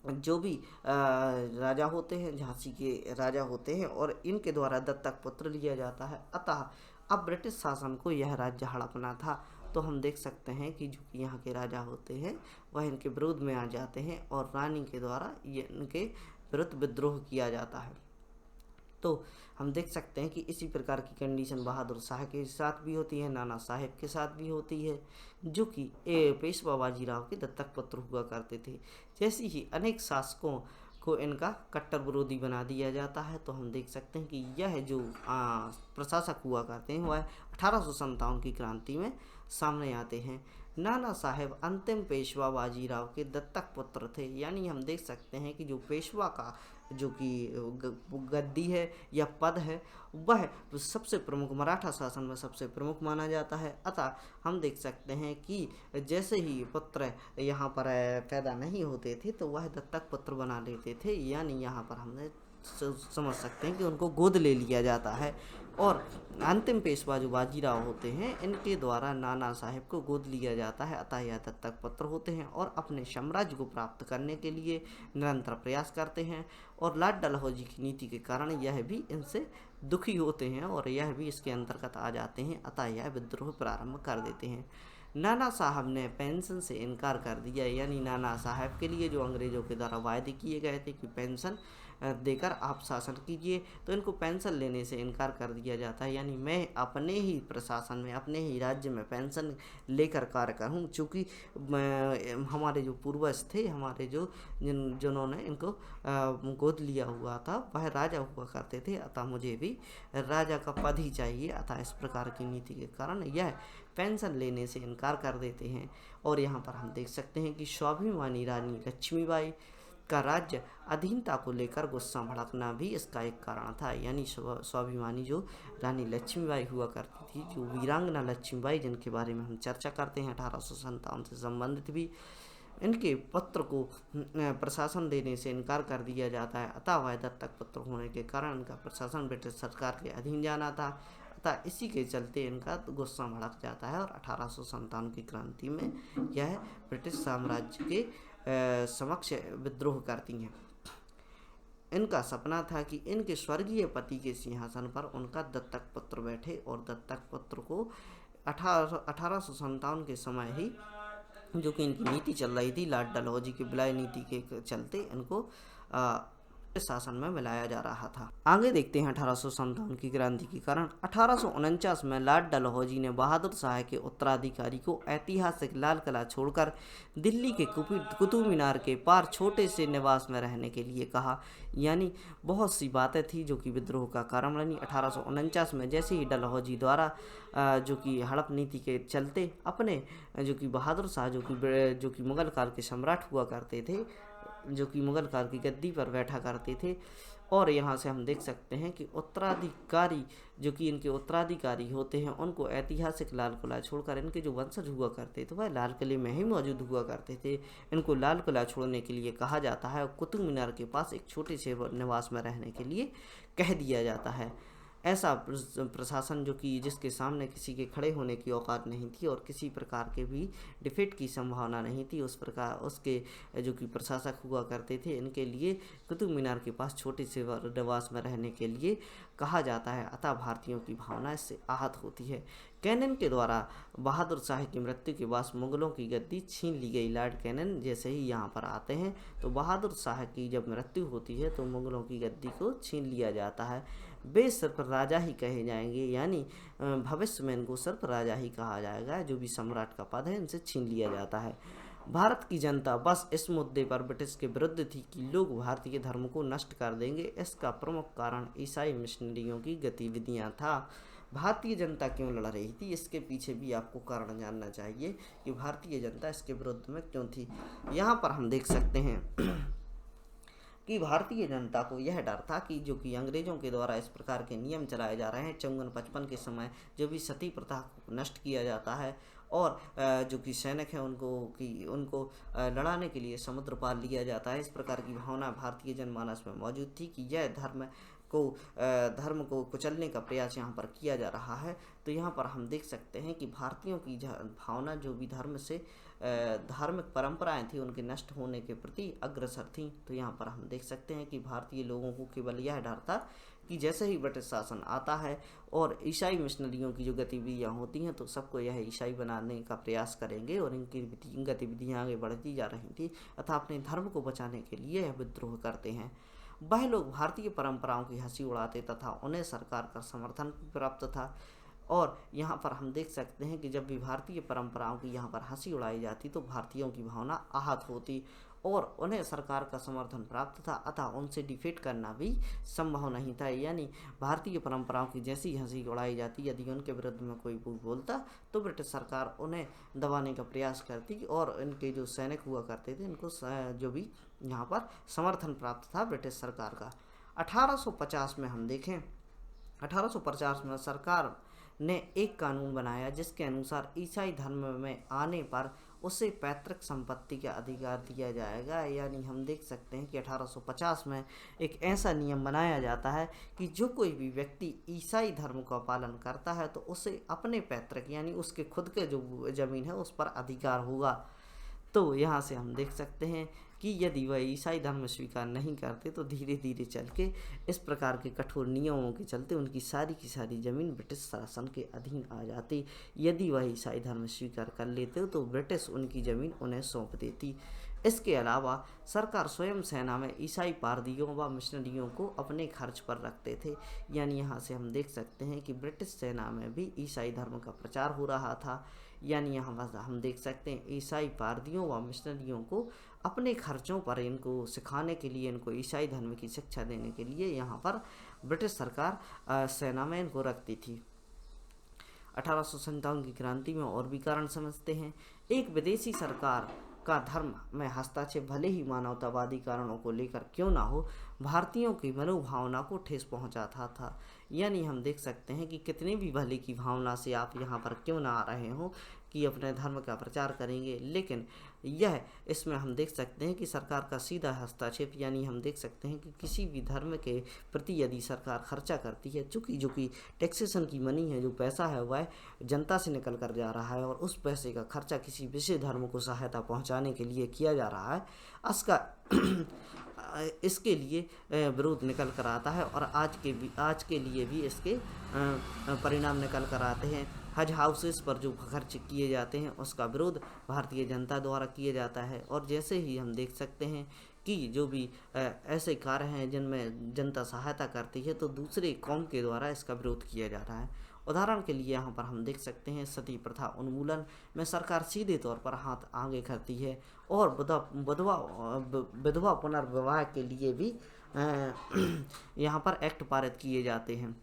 जो भी राजा होते हैं, झांसी के राजा होते हैं और इनके द्वारा दत्तक पुत्र लिया जाता है। अतः अब ब्रिटिश शासन को यह राज्य हड़पना था। तो हम देख सकते हैं कि जो कि यहाँ के राजा होते हैं वह इनके विरोध में आ जाते हैं और रानी के द्वारा ये इनके विरुद्ध विद्रोह किया जाता है। तो हम देख सकते हैं कि इसी प्रकार की कंडीशन बहादुर शाह के साथ भी होती है, नाना साहेब के साथ भी होती है, जो कि पेशवा बाजीराव के दत्तक पुत्र हुआ करते थे। जैसी ही अनेक शासकों को इनका कट्टर विरोधी बना दिया जाता है। तो हम देख सकते हैं कि यह जो प्रशासक हुआ करते हैं वह 1857 की क्रांति में सामने आते हैं। नाना साहेब अंतिम पेशवा बाजीराव के दत्तक पुत्र थे। यानी हम देख सकते हैं कि जो पेशवा का जो कि गद्दी है या पद है वह सबसे प्रमुख मराठा शासन में सबसे प्रमुख माना जाता है। अतः हम देख सकते हैं कि जैसे ही पुत्र यहाँ पर पैदा नहीं होते थे तो वह दत्तक पुत्र बना लेते थे। यानी यहाँ पर हमने समझ सकते हैं कि उनको गोद ले लिया जाता है। और अंतिम पेशवा जो बाजीराव होते हैं इनके द्वारा नाना साहेब को गोद लिया जाता है। अतः यह दत्तक पुत्र होते हैं और अपने साम्राज्य को प्राप्त करने के लिए निरंतर प्रयास करते हैं। और लार्ड डलहौजी की नीति के कारण यह भी इनसे दुखी होते हैं और यह भी इसके अंतर्गत आ जाते हैं। अतः यह विद्रोह प्रारंभ कर देते हैं। नाना साहब ने पेंशन से इनकार कर दिया। यानी नाना साहब के लिए जो अंग्रेजों के द्वारा वायदे किए गए थे कि पेंशन देकर आप शासन कीजिए, तो इनको पेंशन लेने से इनकार कर दिया जाता है। यानी मैं अपने ही प्रशासन में अपने ही राज्य में पेंशन लेकर कार्य करूँ। चूँकि हमारे जो पूर्वज थे, हमारे जो जिन्होंने इनको गोद लिया हुआ था वह राजा हुआ करते थे, अतः मुझे भी राजा का पद ही चाहिए। अतः इस प्रकार की नीति के कारण यह पेंशन लेने से इनकार कर देते हैं। और यहाँ पर हम देख सकते हैं कि स्वाभिमानी रानी लक्ष्मीबाई का राज्य अधीनता को लेकर गुस्सा भड़कना भी इसका एक कारण था। यानी स्वाभिमानी जो रानी लक्ष्मीबाई हुआ करती थी, जो वीरांगना लक्ष्मीबाई जिनके बारे में हम चर्चा करते हैं 1857 से संबंधित भी, इनके पुत्र को प्रशासन देने से इनकार कर दिया जाता है। अतः वह दत्तक पुत्र होने के कारण इनका प्रशासन ब्रिटिश सरकार के अधीन जाना था। अतः इसी के चलते इनका गुस्सा भड़क जाता है और 1857 की क्रांति में यह ब्रिटिश साम्राज्य के समक्ष विद्रोह करती हैं। इनका सपना था कि इनके स्वर्गीय पति के सिंहासन पर उनका दत्तक पुत्र बैठे और दत्तक पुत्र को 1857 के समय ही जो कि इनकी नीति चल रही थी लॉर्ड डलहौजी की विलय नीति के चलते इनको शासन में मिलाया जा रहा था। आगे देखते हैं 1857 की क्रांति के कारण 1849 में लॉर्ड डलहौजी ने बहादुर शाह के उत्तराधिकारी को ऐतिहासिक लाल किला छोड़कर दिल्ली के कुतुब मीनार के पार छोटे से निवास में रहने के लिए कहा। यानी बहुत सी बातें थी जो कि विद्रोह का कारण बनी। 1849 में जैसे ही डलहौजी द्वारा जो कि हड़प नीति के चलते अपने जो कि बहादुर शाह जो कि मुगल काल के सम्राट हुआ करते थे, जो कि मुगल काल की गद्दी पर बैठा करते थे, और यहाँ से हम देख सकते हैं कि उत्तराधिकारी जो कि इनके उत्तराधिकारी होते हैं उनको ऐतिहासिक लाल किला छोड़कर इनके जो वंशज हुआ करते थे वह लाल किले में ही मौजूद हुआ करते थे। इनको लाल किला छोड़ने के लिए कहा जाता है और कुतुब मीनार के पास एक छोटे से निवास में रहने के लिए कह दिया जाता है। ऐसा प्रशासन जो कि जिसके सामने किसी के खड़े होने की औकात नहीं थी और किसी प्रकार के भी डिफीट की संभावना नहीं थी, उस प्रकार उसके जो कि प्रशासक हुआ करते थे, इनके लिए कुतुब मीनार के पास छोटे से निवास में रहने के लिए कहा जाता है। अतः भारतीयों की भावना इससे आहत होती है। कैनन के द्वारा बहादुर शाह की मृत्यु के बाद मुगलों की गद्दी छीन ली गई। लॉर्ड कैनन जैसे ही यहाँ पर आते हैं तो बहादुर शाह की जब मृत्यु होती है तो मुगलों की गद्दी को छीन लिया जाता है। वे सिर्फ राजा ही कहे जाएंगे, यानी भविष्य में इनको सिर्फ राजा ही कहा जाएगा। जो भी सम्राट का पद है इनसे छीन लिया जाता है। भारत की जनता बस इस मुद्दे पर ब्रिटिश के विरुद्ध थी कि लोग भारतीय धर्म को नष्ट कर देंगे। इसका प्रमुख कारण ईसाई मिशनरियों की गतिविधियां था। भारतीय जनता क्यों लड़ रही थी, इसके पीछे भी आपको कारण जानना चाहिए कि भारतीय जनता इसके विरुद्ध में क्यों थी। यहाँ पर हम देख सकते हैं कि भारतीय जनता को यह डर था कि जो कि अंग्रेजों के द्वारा इस प्रकार के नियम चलाए जा रहे हैं 54-55 के समय, जो भी सती प्रथा को नष्ट किया जाता है और जो कि सैनिक हैं उनको लड़ाने के लिए समुद्र पार लिया जाता है। इस प्रकार की भावना भारतीय जनमानस में मौजूद थी कि यह धर्म को कुचलने का प्रयास यहाँ पर किया जा रहा है। तो यहाँ पर हम देख सकते हैं कि भारतीयों की भावना जो भी धर्म से धार्मिक परंपराएं थी उनके नष्ट होने के प्रति अग्रसर थी। तो यहाँ पर हम देख सकते हैं कि भारतीय लोगों को केवल यह डर था कि जैसे ही ब्रिटिश शासन आता है और ईसाई मिशनरियों की जो गतिविधियाँ होती हैं तो सबको यह ईसाई बनाने का प्रयास करेंगे और इनकी गतिविधियाँ आगे बढ़ती जा रही थी। अतः अपने धर्म को बचाने के लिए यह विद्रोह करते हैं। वह लोग भारतीय परंपराओं की हंसी उड़ाते तथा उन्हें सरकार का समर्थन प्राप्त था। और यहाँ पर हम देख सकते हैं कि जब भी भारतीय परंपराओं की यहाँ पर हंसी उड़ाई जाती तो भारतीयों की भावना आहत होती और उन्हें सरकार का समर्थन प्राप्त था, अतः उनसे डिफीट करना भी संभव नहीं था। यानी भारतीय परंपराओं की जैसी हंसी उड़ाई जाती, यदि उनके विरुद्ध में कोई बोलता तो ब्रिटिश सरकार उन्हें दबाने का प्रयास करती और इनके जो सैनिक हुआ करते थे इनको जो भी यहाँ पर समर्थन प्राप्त था ब्रिटिश सरकार का। 1850 में हम देखें, 1850 में सरकार ने एक कानून बनाया जिसके अनुसार ईसाई धर्म में आने पर उसे पैतृक संपत्ति का अधिकार दिया जाएगा। यानी हम देख सकते हैं कि 1850 में एक ऐसा नियम बनाया जाता है कि जो कोई भी व्यक्ति ईसाई धर्म का पालन करता है तो उसे अपने पैतृक यानी उसके खुद के जो ज़मीन है उस पर अधिकार होगा। तो यहाँ से हम देख सकते हैं कि यदि वह ईसाई धर्म स्वीकार नहीं करते तो धीरे धीरे चल के इस प्रकार के कठोर नियमों के चलते उनकी सारी की सारी ज़मीन ब्रिटिश शासन के अधीन आ जाती। यदि वह ईसाई धर्म स्वीकार कर लेते तो ब्रिटिश उनकी ज़मीन उन्हें सौंप देती। इसके अलावा सरकार स्वयं सेना में ईसाई पारदियों व मिशनरियों को अपने खर्च पर रखते थे। यानी यहाँ से हम देख सकते हैं कि ब्रिटिश सेना में भी ईसाई धर्म का प्रचार हो रहा था। यानी यहाँ हम देख सकते हैं ईसाई पारदियों व मिशनरियों को अपने खर्चों पर इनको सिखाने के लिए, इनको ईसाई धर्म की शिक्षा देने के लिए यहाँ पर ब्रिटिश सरकार सेना में इनको रखती थी। 1857 की क्रांति में और भी कारण समझते हैं। एक विदेशी सरकार का धर्म में हस्तक्षेप भले ही मानवतावादी कारणों को लेकर क्यों ना हो, भारतीयों की मनोभावना को ठेस पहुंचाता था। यानी हम देख सकते हैं कि कितने भी भले की भावना से आप यहाँ पर क्यों ना आ रहे हो कि अपने धर्म का प्रचार करेंगे, लेकिन यह इसमें हम देख सकते हैं कि सरकार का सीधा हस्तक्षेप, यानी हम देख सकते हैं कि किसी भी धर्म के प्रति यदि सरकार खर्चा करती है, चूँकि जो कि टैक्सेशन की मनी है, जो पैसा है वह जनता से निकल कर जा रहा है और उस पैसे का खर्चा किसी विशेष धर्म को सहायता पहुंचाने के लिए किया जा रहा है, इसके लिए विरोध निकल कर आता है और आज के लिए भी इसके परिणाम निकल कर आते हैं। हज हाउसेस पर जो खर्च किए जाते हैं उसका विरोध भारतीय जनता द्वारा किया जाता है। और जैसे ही हम देख सकते हैं कि जो भी ऐसे कार्य हैं जिनमें जनता सहायता करती है तो दूसरे कौम के द्वारा इसका विरोध किया जा रहा है। उदाहरण के लिए यहाँ पर हम देख सकते हैं सती प्रथा उन्मूलन में सरकार सीधे तौर पर हाथ आगे करती है और विधवा पुनर्विवाह के लिए भी यहाँ पर एक्ट पारित किए जाते हैं,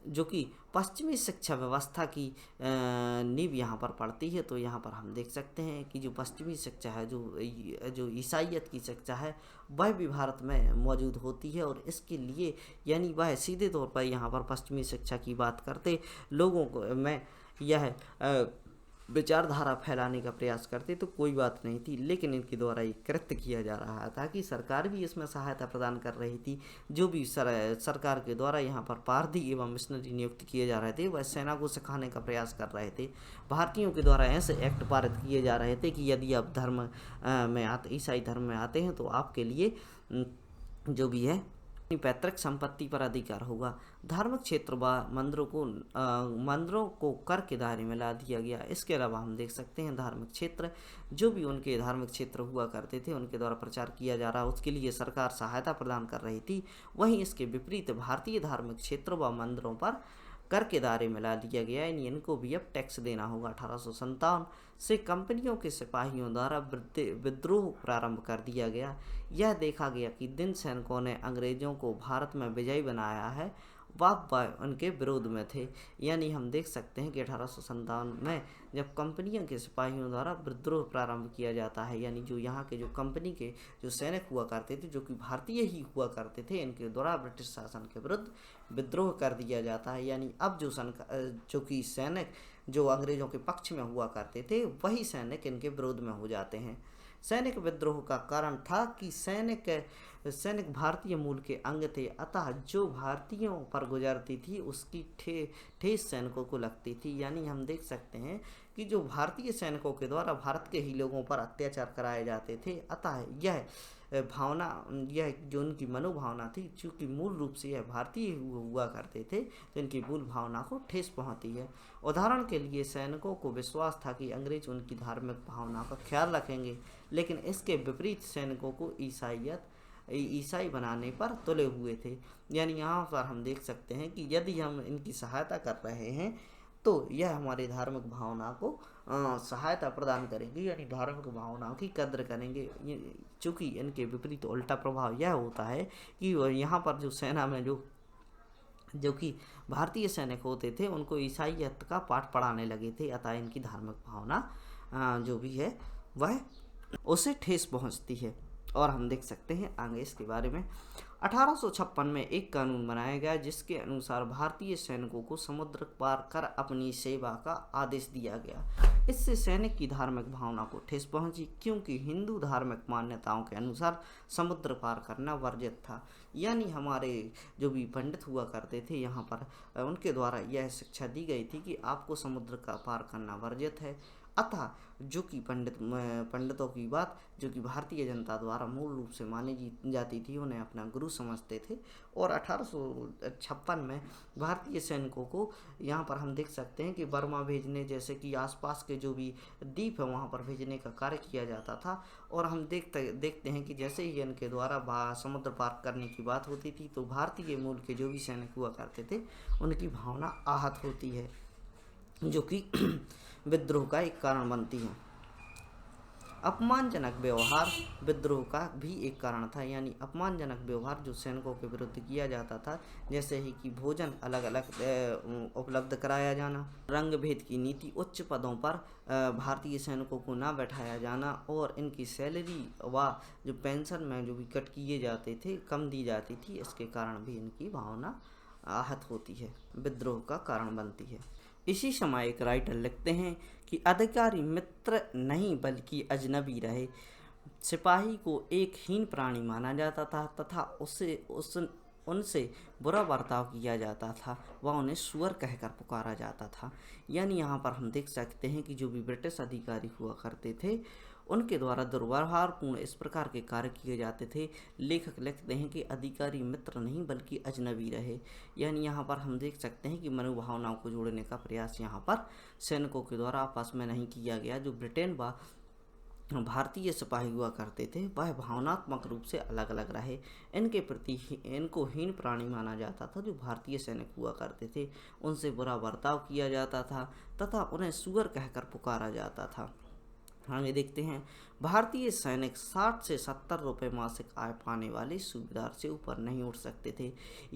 जो कि पश्चिमी शिक्षा व्यवस्था की नींव यहाँ पर पड़ती है। तो यहाँ पर हम देख सकते हैं कि जो पश्चिमी शिक्षा है, जो ईसाइयत की शिक्षा है, वह भी भारत में मौजूद होती है और इसके लिए यानी वह सीधे तौर पर यहाँ पर पश्चिमी शिक्षा की बात करते लोगों को में यह विचारधारा फैलाने का प्रयास करते तो कोई बात नहीं थी, लेकिन इनके द्वारा ये कृत्य किया जा रहा था कि सरकार भी इसमें सहायता प्रदान कर रही थी। जो भी सरकार के द्वारा यहाँ पर पारधी एवं मिशनरी नियुक्त किए जा रहे थे वह सेना को सिखाने का प्रयास कर रहे थे। भारतीयों के द्वारा ऐसे एक्ट पारित किए जा रहे थे कि यदि आप धर्म में आते ईसाई धर्म में आते हैं तो आपके लिए जो भी है पैतृक संपत्ति पर अधिकार होगा। धार्मिक क्षेत्र व मंदिरों को कर के दायरे में ला दिया गया। इसके अलावा हम देख सकते हैं धार्मिक क्षेत्र, जो भी उनके धार्मिक क्षेत्र हुआ करते थे उनके द्वारा प्रचार किया जा रहा, उसके लिए सरकार सहायता प्रदान कर रही थी। वहीं इसके विपरीत भारतीय धार्मिक क्षेत्र व मंदिरों पर कर के दायरे में ला दिया गया, यानी इनको भी अब टैक्स देना होगा। 1857 से कंपनियों के सिपाहियों द्वारा विद्रोह प्रारंभ कर दिया गया। यह देखा गया कि जिन सैनिकों ने अंग्रेजों को भारत में विजयी बनाया है वह उनके विरोध में थे। यानी हम देख सकते हैं कि 1857 में जब कंपनियों के सिपाहियों द्वारा विद्रोह प्रारंभ किया जाता है, यानी जो यहाँ के जो कंपनी के जो सैनिक हुआ करते थे, जो कि भारतीय ही हुआ करते थे, इनके द्वारा ब्रिटिश शासन के विरुद्ध विद्रोह कर दिया जाता है। यानी अब जो कि सैनिक जो अंग्रेजों के पक्ष में हुआ करते थे वही सैनिक इनके विरोध में हो जाते हैं। सैनिक विद्रोह का कारण था कि सैनिक भारतीय मूल के अंग थे, अतः जो भारतीयों पर गुजरती थी उसकी ठेस सैनिकों को लगती थी। यानी हम देख सकते हैं कि जो भारतीय सैनिकों के द्वारा भारत के ही लोगों पर अत्याचार कराए जाते थे, अतः यह जो उनकी मनोभावना थी, चूँकि मूल रूप से यह भारतीय हुआ करते थे, तो इनकी मूल भावना को ठेस पहुंचती है। उदाहरण के लिए सैनिकों को विश्वास था कि अंग्रेज उनकी धार्मिक भावना का ख्याल रखेंगे, लेकिन इसके विपरीत सैनिकों को ईसाई बनाने पर तुले हुए थे। यानी यहाँ पर हम देख सकते हैं कि यदि हम इनकी सहायता कर रहे हैं तो यह हमारी धार्मिक भावना को सहायता प्रदान करेंगे, यानी धार्मिक भावनाओं की कद्र करेंगे। चूँकि इनके विपरीत उल्टा प्रभाव यह होता है कि यहाँ पर जो सेना में जो कि भारतीय सैनिक होते थे उनको ईसाईयत का पाठ पढ़ाने लगे थे, अतः इनकी धार्मिक भावना जो भी है वह उसे ठेस पहुंचती है। और हम देख सकते हैं आगे इसके बारे में 1856 में एक कानून बनाया गया जिसके अनुसार भारतीय सैनिकों को समुद्र पार कर अपनी सेवा का आदेश दिया गया। इससे सैनिक की धार्मिक भावना को ठेस पहुंची, क्योंकि हिंदू धार्मिक मान्यताओं के अनुसार समुद्र पार करना वर्जित था। यानी हमारे जो भी पंडित हुआ करते थे यहाँ पर उनके द्वारा यह शिक्षा दी गई थी कि आपको समुद्र का पार करना वर्जित है। अतः जो कि पंडितों की बात जो कि भारतीय जनता द्वारा मूल रूप से मानी जाती थी, उन्हें अपना गुरु समझते थे। और 1856 में भारतीय सैनिकों को यहाँ पर हम देख सकते हैं कि बर्मा भेजने जैसे कि आसपास के जो भी द्वीप है वहाँ पर भेजने का कार्य किया जाता था। और हम देखते हैं कि जैसे ही इनके द्वारा समुद्र पार करने की बात होती थी तो भारतीय मूल के जो भी सैनिक हुआ करते थे उनकी भावना आहत होती है, जो कि विद्रोह का एक कारण बनती है। अपमानजनक व्यवहार विद्रोह का भी एक कारण था, यानी अपमानजनक व्यवहार जो सैनिकों के विरुद्ध किया जाता था, जैसे ही कि भोजन अलग अलग उपलब्ध कराया जाना, रंग भेद की नीति, उच्च पदों पर भारतीय सैनिकों को ना बैठाया जाना और इनकी सैलरी व जो पेंशन में जो भी कट किए जाते थे कम दी जाती थी, इसके कारण भी इनकी भावना आहत होती है, विद्रोह का कारण बनती है। इसी समय एक राइटर लिखते हैं कि अधिकारी मित्र नहीं बल्कि अजनबी रहे। सिपाही को एक हीन प्राणी माना जाता था तथा उनसे बुरा बर्ताव किया जाता था व उन्हें सुअर कहकर पुकारा जाता था। यानी यहाँ पर हम देख सकते हैं कि जो भी ब्रिटिश अधिकारी हुआ करते थे उनके द्वारा दुर्व्यवहारपूर्ण इस प्रकार के कार्य किए जाते थे। लेखक लिखते हैं कि अधिकारी मित्र नहीं बल्कि अजनबी रहे। यानी यहाँ पर हम देख सकते हैं कि मनोभावनाओं को जोड़ने का प्रयास यहाँ पर सैनिकों के द्वारा आपस में नहीं किया गया। जो ब्रिटेन व भारतीय सिपाही हुआ करते थे वह भावनात्मक रूप से अलग अलग रहे। इनके प्रति इनको हीन प्राणी माना जाता था। जो भारतीय सैनिक हुआ करते थे उनसे बुरा बर्ताव किया जाता था तथा उन्हें सुअर कहकर पुकारा जाता था। आगे देखते हैं, भारतीय सैनिक 60 से 70 रुपये मासिक आय पाने वाले सूबेदार से ऊपर नहीं उठ सकते थे।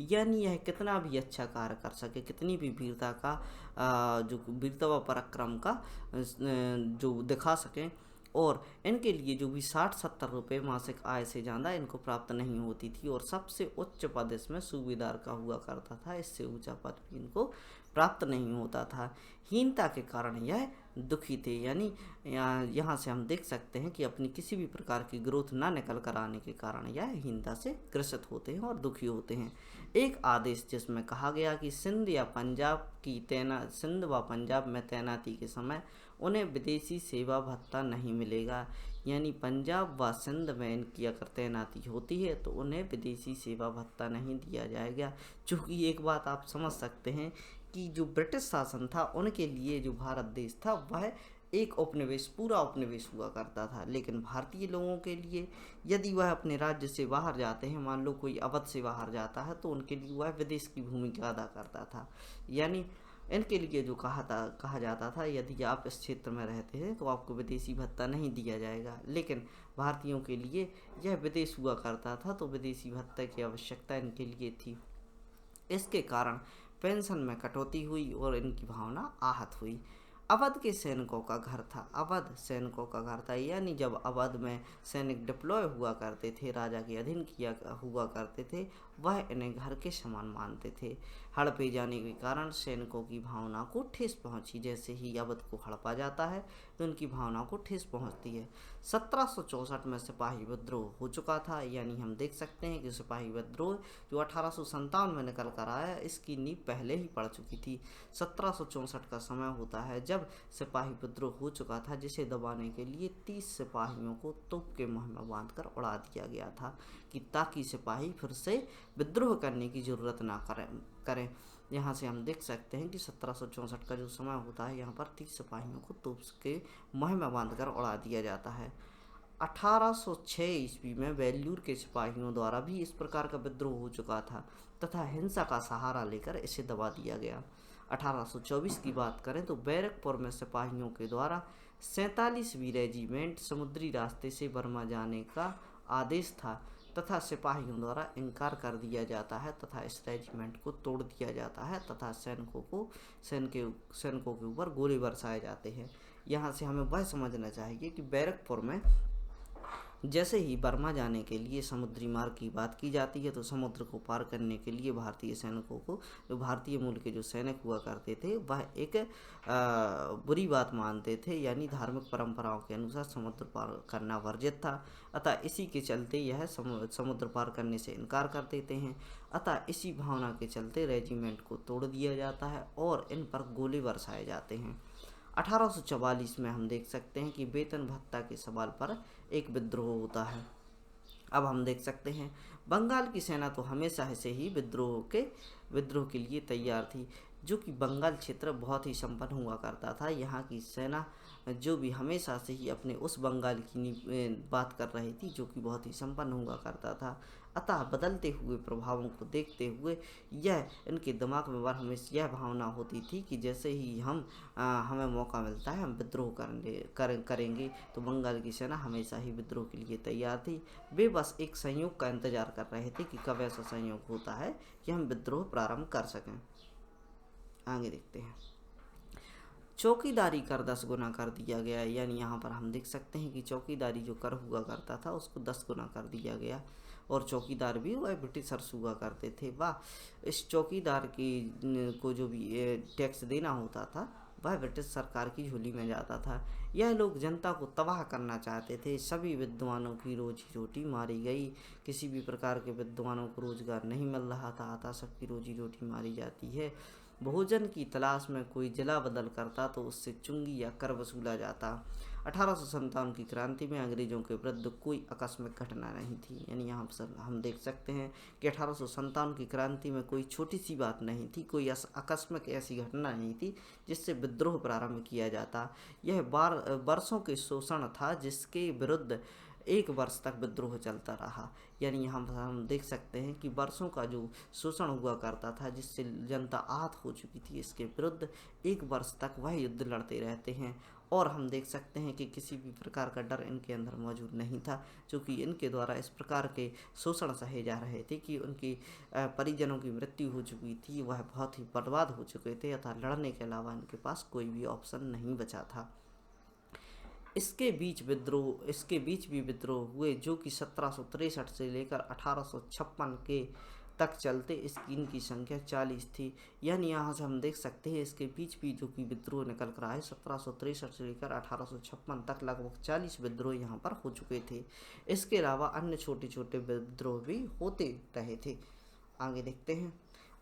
यानी यह कितना भी अच्छा कार्य कर सके, कितनी भी वीरता का जो वीरता व पराक्रम का जो दिखा सकें, और इनके लिए जो भी 60-70 रुपये मासिक आय से ज़्यादा इनको प्राप्त नहीं होती थी। और सबसे उच्च पद इसमें सूबेदार का हुआ करता था, इससे ऊंचा पद भी इनको प्राप्त नहीं होता था। हीनता के कारण यह दुखी थे। यानी यहाँ से हम देख सकते हैं कि अपनी किसी भी प्रकार की ग्रोथ ना निकल कर आने के कारण यह हीनता से ग्रसित होते हैं और दुखी होते हैं। एक आदेश जिसमें कहा गया कि सिंध व पंजाब में तैनाती के समय उन्हें विदेशी सेवा भत्ता नहीं मिलेगा। यानी पंजाब व सिंध में इनकी अगर तैनाती होती है तो उन्हें विदेशी सेवा भत्ता नहीं दिया जाएगा। चूँकि एक बात आप समझ सकते हैं कि जो ब्रिटिश शासन था उनके लिए जो भारत देश था वह एक उपनिवेश पूरा उपनिवेश हुआ करता था। लेकिन भारतीय लोगों के लिए यदि वह अपने राज्य से बाहर जाते हैं, मान लो कोई अवध से बाहर जाता है, तो उनके लिए वह विदेश की भूमिका अदा करता था। यानी इनके लिए जो कहा जाता था यदि आप इस क्षेत्र में रहते हैं तो आपको विदेशी भत्ता नहीं दिया जाएगा। लेकिन भारतीयों के लिए यह विदेश हुआ करता था तो विदेशी भत्ता की आवश्यकता इनके लिए थी। इसके कारण पेंशन में कटौती हुई और इनकी भावना आहत हुई। अवध के सैनिकों का घर था। अवध सैनिकों का घर था, यानी जब अवध में सैनिक डिप्लॉय हुआ करते थे, राजा के अधीन किया हुआ करते थे, वह इन्हें घर के समान मानते थे। हड़पे जाने के कारण सैनिकों की भावना को ठेस पहुंची। जैसे ही अवध को हड़पा जाता है तो उनकी भावना को ठेस पहुंचती है। 1764 में सिपाही विद्रोह हो चुका था। यानी हम देख सकते हैं कि सिपाही विद्रोह जो 1857 में निकल कर आया, इसकी नींव पहले ही पड़ चुकी थी। 1764 का समय होता है जब सिपाही विद्रोह हो चुका था, जिसे दबाने के लिए 30 सिपाहियों को तोप के मुँह में बांधकर उड़ा दिया गया था कि ताकि सिपाही फिर से विद्रोह करने की जरूरत ना करें। यहाँ से हम देख सकते हैं कि 1764 का जो समय होता है, यहाँ पर 30 सिपाहियों को तोप के मुँह में बांधकर उड़ा दिया जाता है। 1806 ईस्वी में बेल्लूर के सिपाहियों द्वारा भी इस प्रकार का विद्रोह हो चुका था तथा हिंसा का सहारा लेकर इसे दबा दिया गया। 1824 की बात करें तो बैरकपुर में सिपाहियों के द्वारा 47वीं रेजिमेंट समुद्री रास्ते से बर्मा जाने का आदेश था तथा सिपाहियों द्वारा इनकार कर दिया जाता है तथा इस रेजिमेंट को तोड़ दिया जाता है तथा सैनिकों के ऊपर गोले बरसाए जाते हैं। यहाँ से हमें वह समझना चाहिए कि बैरकपुर में जैसे ही बर्मा जाने के लिए समुद्री मार्ग की बात की जाती है तो समुद्र को पार करने के लिए भारतीय सैनिकों को, जो भारतीय मूल के जो सैनिक हुआ करते थे, वह एक बुरी बात मानते थे, यानी धार्मिक परंपराओं के अनुसार समुद्र पार करना वर्जित था। अतः इसी के चलते यह समुद्र पार करने से इनकार कर देते हैं। अतः इसी भावना के चलते रेजिमेंट को तोड़ दिया जाता है और इन पर गोले बरसाए जाते हैं। 1844 में हम देख सकते हैं कि वेतन भत्ता के सवाल पर एक विद्रोह होता है। अब हम देख सकते हैं बंगाल की सेना तो हमेशा से ही विद्रोह के लिए तैयार थी, जो कि बंगाल क्षेत्र बहुत ही संपन्न हुआ करता था। यहाँ की सेना जो भी हमेशा से ही अपने उस बंगाल की बात कर रही थी जो कि बहुत ही संपन्न हुआ करता था। अतः बदलते हुए प्रभावों को देखते हुए यह इनके दिमाग में बार हमेशा यह भावना होती थी कि जैसे ही हमें मौका मिलता है हम विद्रोह करेंगे। तो बंगाल की सेना हमेशा ही विद्रोह के लिए तैयार थी। वे बस एक संयोग का इंतजार कर रहे थे कि कब ऐसा संयोग होता है कि हम विद्रोह प्रारंभ कर सकें। आगे देखते हैं। चौकीदारी कर 10 गुना कर दिया गया, यानी यहाँ पर हम देख सकते हैं कि चौकीदारी जो कर हुआ करता था उसको 10 गुना कर दिया गया और चौकीदार भी वह ब्रिटिशर्स हुआ करते थे। वह इस चौकीदार को जो भी टैक्स देना होता था वह ब्रिटिश सरकार की झोली में जाता था। यह लोग जनता को तबाह करना चाहते थे। सभी विद्वानों की रोजी रोटी मारी गई, किसी भी प्रकार के विद्वानों को रोजगार नहीं मिल रहा था, अतः सबकी रोजी रोटी मारी जाती है। भोजन की तलाश में कोई जिला बदल करता तो उससे चुंगी या कर वसूला जाता। 1857 की क्रांति में अंग्रेजों के विरुद्ध कोई आकस्मिक घटना नहीं थी, यानी यहाँ पर हम देख सकते हैं कि 1857 की क्रांति में कोई छोटी सी बात नहीं थी, कोई आकस्मिक ऐसी घटना नहीं थी जिससे विद्रोह प्रारंभ किया जाता। यह वर्षों के शोषण था जिसके विरुद्ध 1 वर्ष तक विद्रोह चलता रहा। यानी यहाँ पर हम देख सकते हैं कि वर्षों का जो शोषण हुआ करता था जिससे जनता आहत हो चुकी थी, इसके विरुद्ध 1 वर्ष तक वह युद्ध लड़ते रहते हैं। और हम देख सकते हैं कि किसी भी प्रकार का डर इनके अंदर मौजूद नहीं था, क्योंकि इनके द्वारा इस प्रकार के शोषण सहे जा रहे थे कि उनकी परिजनों की मृत्यु हो चुकी थी, वह बहुत ही बर्बाद हो चुके थे, अतः लड़ने के अलावा इनके पास कोई भी ऑप्शन नहीं बचा था। इसके बीच भी विद्रोह हुए जो कि 1763 से लेकर 1856 के तक चलते। इनकी संख्या 40 थी। यानी यहाँ से हम देख सकते हैं इसके बीच भी जो कि विद्रोह निकल कर आए 1763 से लेकर 1856 तक लगभग 40 विद्रोह यहाँ पर हो चुके थे। इसके अलावा अन्य छोटे छोटे विद्रोह भी होते रहे थे। आगे देखते हैं।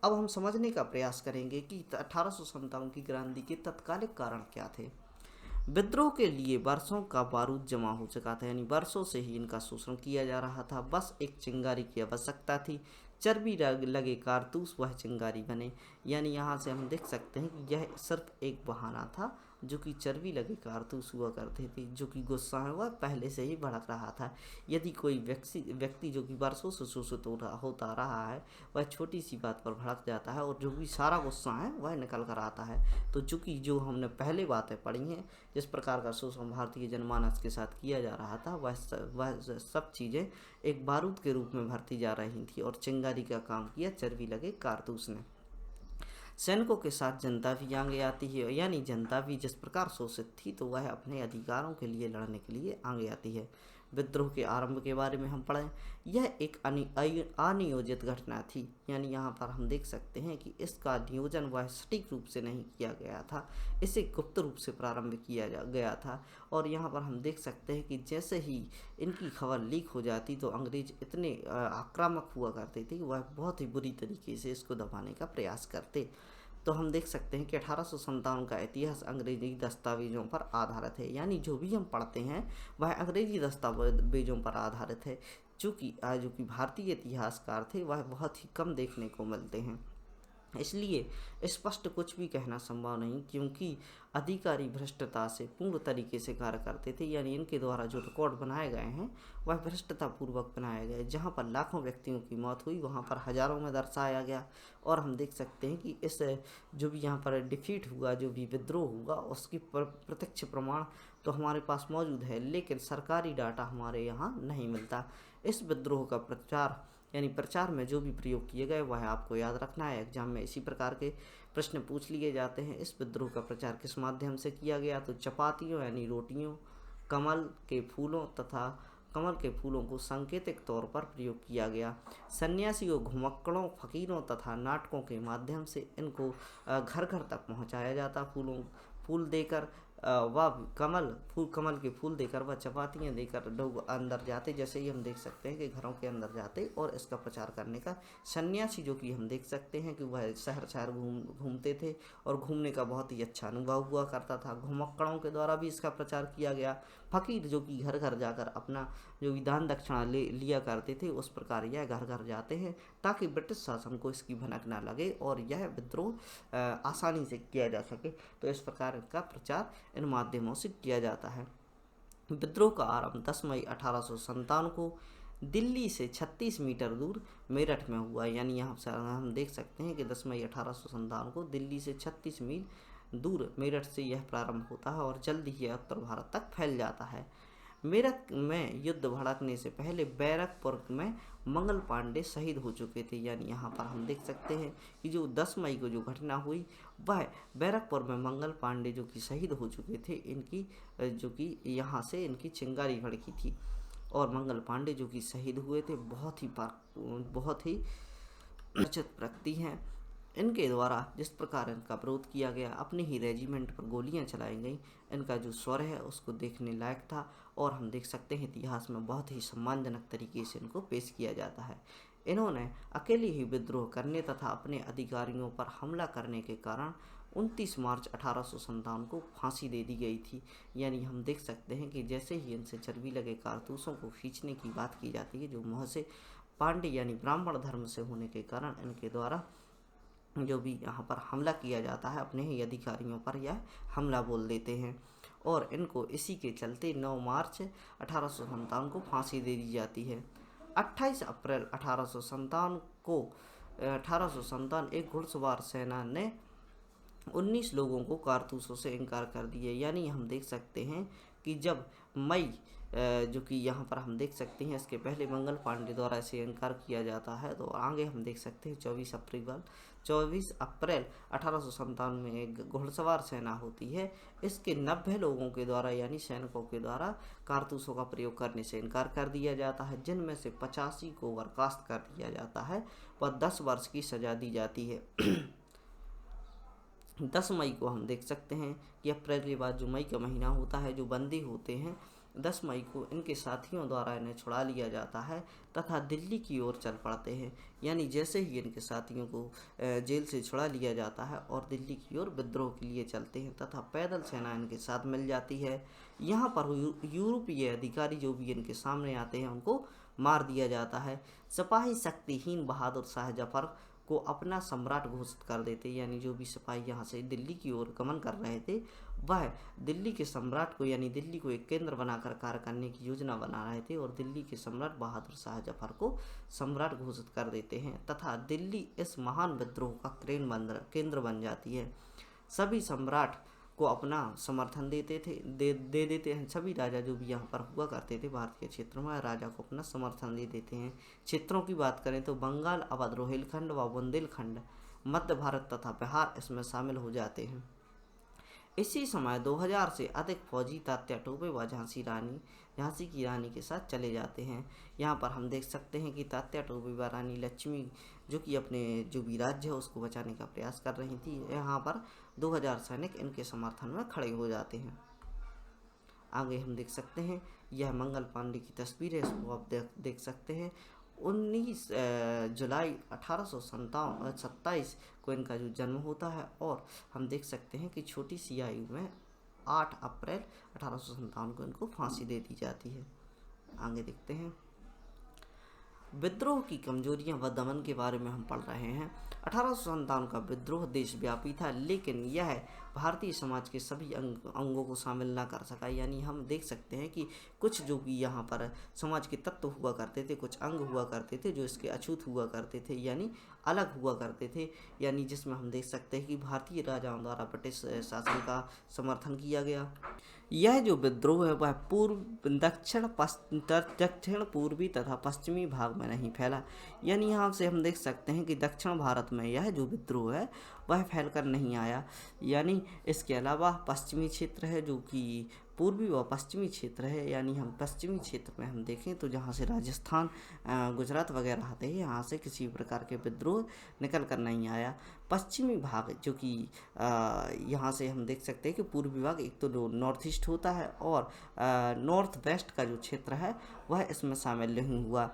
अब हम समझने का प्रयास करेंगे कि 1857 की क्रांति के तत्कालिक कारण क्या थे। विद्रोह के लिए वर्षों का बारूद जमा हो चुका था, यानी वर्षों से ही इनका शोषण किया जा रहा था। बस एक चिंगारी की आवश्यकता थी, चर्बी लगे कारतूस वह चिंगारी बने। यानी यहाँ से हम देख सकते हैं कि यह सिर्फ एक बहाना था, जो कि चर्बी लगे कारतूस हुआ करते थे, जो कि गुस्सा है वह पहले से ही भड़क रहा था। यदि कोई व्यक्ति जो कि वर्षों से शोषित होता रहा है वह छोटी सी बात पर भड़क जाता है और जो भी सारा गुस्सा है वह निकल कर आता है। तो चूँकि जो हमने पहले बातें पढ़ी हैं, जिस प्रकार का शोषण भारतीय जनमानस के साथ किया जा रहा था, वह सब चीज़ें एक बारूद के रूप में भरती जा रही थी और चिंगारी का काम किया चर्बी लगे कारतूस ने। सैनिकों के साथ जनता भी आगे आती है, यानी जनता भी जिस प्रकार शोषित थी तो वह अपने अधिकारों के लिए लड़ने के लिए आगे आती है। विद्रोह के आरंभ के बारे में हम पढ़ें, यह एक अनियोजित घटना थी। यानी यहाँ पर हम देख सकते हैं कि इसका नियोजन वह सटीक रूप से नहीं किया गया था, इसे गुप्त रूप से प्रारंभ किया गया था। और यहाँ पर हम देख सकते हैं कि जैसे ही इनकी खबर लीक हो जाती तो अंग्रेज इतने आक्रामक हुआ करते थे कि वह बहुत ही बुरी तरीके से इसको दबाने का प्रयास करते। तो हम देख सकते हैं कि 1857 का इतिहास अंग्रेजी दस्तावेजों पर आधारित है, यानी जो भी हम पढ़ते हैं वह अंग्रेजी दस्तावेजों पर आधारित है। जो कि भारतीय इतिहासकार थे वह बहुत ही कम देखने को मिलते हैं। इसलिए स्पष्ट कुछ भी कहना संभव नहीं, क्योंकि अधिकारी भ्रष्टता से पूर्ण तरीके से कार्य करते थे। यानी इनके द्वारा जो रिकॉर्ड बनाए गए हैं वह भ्रष्टता पूर्वक बनाए गए। जहाँ पर लाखों व्यक्तियों की मौत हुई वहाँ पर हजारों में दर्शाया गया। और हम देख सकते हैं कि इस जो भी यहाँ पर डिफीट हुआ, जो भी विद्रोह हुआ, उसकी प्रत्यक्ष प्रमाण तो हमारे पास मौजूद है, लेकिन सरकारी डाटा हमारे यहाँ नहीं मिलता। इस विद्रोह का प्रचार यानी प्रचार में जो भी प्रयोग किए गए वह आपको याद रखना है। एग्जाम में इसी प्रकार के प्रश्न पूछ लिए जाते हैं। इस विद्रोह का प्रचार किस माध्यम से किया गया? तो चपातियों यानी रोटियों, कमल के फूलों तथा कमल के फूलों को सांकेतिक तौर पर प्रयोग किया गया। सन्यासियों, घुमक्कड़ों, फकीरों तथा नाटकों के माध्यम से इनको घर घर तक पहुंचाया जाता। फूल देकर वह कमल के फूल देकर वह चपातियाँ देकर लोग अंदर जाते। जैसे ही हम देख सकते हैं कि घरों के अंदर जाते और इसका प्रचार करने का सन्यासी जो कि हम देख सकते हैं कि वह शहर शहर घूमते थे और घूमने का बहुत ही अच्छा अनुभव हुआ करता था। घुमक्कड़ों के द्वारा भी इसका प्रचार किया गया। फकीर जो कि घर घर जाकर अपना जो भी दान दक्षिणा लिया करते थे, उस प्रकार यह घर घर जाते हैं ताकि ब्रिटिश शासन को इसकी भनक ना लगे और यह विद्रोह आसानी से किया जा सके। तो इस प्रकार का प्रचार इन माध्यमों से किया जाता है। विद्रोह का आरंभ 10 मई 1857 को दिल्ली से 36 मीटर दूर मेरठ में हुआ। यानी यहाँ से हम देख सकते हैं कि 10 मई 1857 को दिल्ली से 36 मील दूर मेरठ से यह प्रारंभ होता है और जल्द ही यह उत्तर भारत तक फैल जाता है। मेरठ में युद्ध भड़कने से पहले बैरकपुर में मंगल पांडे शहीद हो चुके थे। यानी यहाँ पर हम देख सकते हैं कि जो 10 मई को जो घटना हुई वह बैरकपुर में मंगल पांडे जो कि शहीद हो चुके थे, इनकी जो कि यहाँ से इनकी चिंगारी भड़की थी। और मंगल पांडे जो कि शहीद हुए थे बहुत ही परिचित व्यक्ति हैं। इनके द्वारा जिस प्रकार इनका विरोध किया गया, अपने ही रेजिमेंट पर गोलियां चलाई गई, इनका जो स्वर है उसको देखने लायक था। और हम देख सकते हैं इतिहास में बहुत ही सम्मानजनक तरीके से इनको पेश किया जाता है। इन्होंने अकेले ही विद्रोह करने तथा अपने अधिकारियों पर हमला करने के कारण 29 मार्च 1857 को फांसी दे दी गई थी। यानी हम देख सकते हैं कि जैसे ही इनसे चर्बी लगे कारतूसों को खींचने की बात की जाती है, जो मुँह से पांडे यानी ब्राह्मण धर्म से होने के कारण इनके द्वारा जो भी यहाँ पर हमला किया जाता है, अपने ही अधिकारियों पर यह हमला बोल देते हैं। और इनको इसी के चलते 9 मार्च 1857 को फांसी दे दी जाती है। 28 अप्रैल 1857 एक घुड़सवार सेना ने 19 लोगों को कारतूसों से इनकार कर दिए। यानी हम देख सकते हैं कि जब मई जो कि यहाँ पर हम देख सकते हैं, इसके पहले मंगल पांडे द्वारा इसे इनकार किया जाता है। तो आगे हम देख सकते हैं 24 अप्रैल 1857 में एक घुड़सवार सेना होती है। इसके 90 लोगों के द्वारा यानी सैनिकों के द्वारा कारतूसों का प्रयोग करने से इनकार कर दिया जाता है, जिनमें से 85 को बर्खास्त कर दिया जाता है व 10 वर्ष की सजा दी जाती है। 10 मई को हम देख सकते हैं कि अप्रैल के बाद जो मई का महीना होता है, जो बंदी होते हैं, 10 मई को इनके साथियों द्वारा इन्हें छुड़ा लिया जाता है तथा दिल्ली की ओर चल पड़ते हैं। यानी जैसे ही इनके साथियों को जेल से छुड़ा लिया जाता है और दिल्ली की ओर विद्रोह के लिए चलते हैं तथा पैदल सेना इनके साथ मिल जाती है। यहाँ पर यूरोपीय अधिकारी जो भी इनके सामने आते हैं उनको मार दिया जाता है। सिपाही शक्तिहीन बहादुर शाह जफर को अपना सम्राट घोषित कर देते। यानी जो भी सिपाही यहाँ से दिल्ली की ओर गमन कर रहे थे वह दिल्ली के सम्राट को यानी दिल्ली को एक केंद्र बनाकर कार्य करने की योजना बना रहे थे और दिल्ली के सम्राट बहादुर शाह जफर को सम्राट घोषित कर देते हैं तथा दिल्ली इस महान विद्रोह का केंद्र बन जाती है। सभी सम्राट को अपना समर्थन दे देते हैं। सभी राजा जो भी यहाँ पर हुआ करते थे भारतीय क्षेत्रों में, राजा को अपना समर्थन दे देते हैं। क्षेत्रों की बात करें तो बंगाल, अवध, रोहिलखंड व बुंदेलखंड, मध्य भारत तथा बिहार इसमें शामिल हो जाते हैं। इसी समय 2000 से अधिक फौजी तात्या टोपे व झांसी की रानी के साथ चले जाते हैं। यहाँ पर हम देख सकते हैं कि तात्या टोपे व रानी लक्ष्मी जो कि अपने जो भी राज्य है उसको बचाने का प्रयास कर रही थी। यहाँ पर 2000 सैनिक इनके समर्थन में खड़े हो जाते हैं। आगे हम देख सकते हैं यह मंगल पांडे की तस्वीर है, इसको आप देख सकते हैं। 19 जुलाई 1827 को इनका जो जन्म होता है और हम देख सकते हैं कि छोटी सी आयु में 8 अप्रैल 1857 को इनको फांसी दे दी जाती है। आगे देखते हैं विद्रोह की कमजोरियां व दमन के बारे में हम पढ़ रहे हैं। 1857 का विद्रोह देशव्यापी था, लेकिन यह भारतीय समाज के सभी अंगों को शामिल ना कर सका। यानी हम देख सकते हैं कि कुछ जो भी यहाँ पर समाज के तत्व हुआ करते थे, कुछ अंग हुआ करते थे जो इसके अछूत हुआ करते थे, यानी अलग हुआ करते थे। यानी जिसमें हम देख सकते हैं कि भारतीय राजाओं द्वारा ब्रिटिश शासन का समर्थन किया गया। यह जो विद्रोह है वह दक्षिण पूर्वी तथा पश्चिमी भाग में नहीं फैला। यानी यहाँ से हम देख सकते हैं कि दक्षिण भारत में यह जो विद्रोह है वह फैलकर नहीं आया। यानी इसके अलावा पश्चिमी क्षेत्र है जो कि पूर्वी व पश्चिमी क्षेत्र है। यानी हम पश्चिमी क्षेत्र में हम देखें तो जहाँ से राजस्थान, गुजरात वगैरह आते हैं, यहाँ से किसी प्रकार के विद्रोह निकल कर नहीं आया। पश्चिमी भाग जो कि यहाँ से हम देख सकते हैं कि पूर्वी भाग एक तो नॉर्थ ईस्ट होता है और नॉर्थ वेस्ट का जो क्षेत्र है वह इसमें शामिल नहीं हुआ।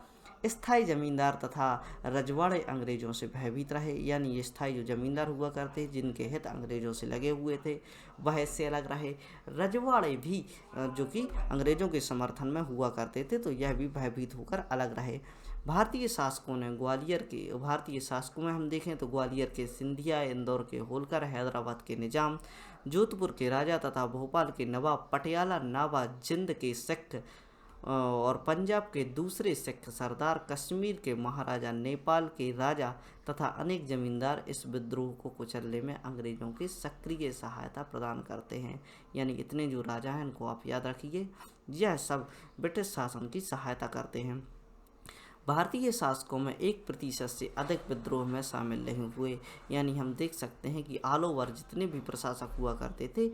स्थायी जमींदार तथा रजवाड़े अंग्रेजों से भयभीत रहे। यानी ये स्थायी जो जमींदार हुआ करते जिनके हित अंग्रेजों से लगे हुए थे वह इससे अलग रहे। रजवाड़े भी जो कि अंग्रेजों के समर्थन में हुआ करते थे तो यह भी भयभीत होकर अलग रहे। भारतीय शासकों में हम देखें तो ग्वालियर के सिंधिया, इंदौर के होलकर, हैदराबाद के निजाम, जोधपुर के राजा तथा भोपाल के नवाब, पटियाला नवाब, जिंद के सिख और पंजाब के दूसरे सिख सरदार, कश्मीर के महाराजा, नेपाल के राजा तथा अनेक जमींदार इस विद्रोह को कुचलने में अंग्रेजों की सक्रिय सहायता प्रदान करते हैं। यानी इतने जो राजा हैं इनको आप याद रखिए, यह सब ब्रिटिश शासन की सहायता करते हैं। भारतीय शासकों में 1% से अधिक विद्रोह में शामिल नहीं हुए। यानी हम देख सकते हैं कि ऑल ओवर जितने भी प्रशासक हुआ करते थे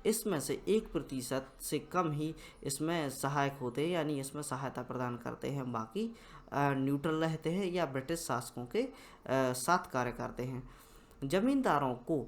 इसमें से 1% से कम ही इसमें सहायक होते हैं, यानी इसमें सहायता प्रदान करते हैं। बाकी न्यूट्रल रहते हैं या ब्रिटिश शासकों के साथ कार्य करते हैं। जमींदारों को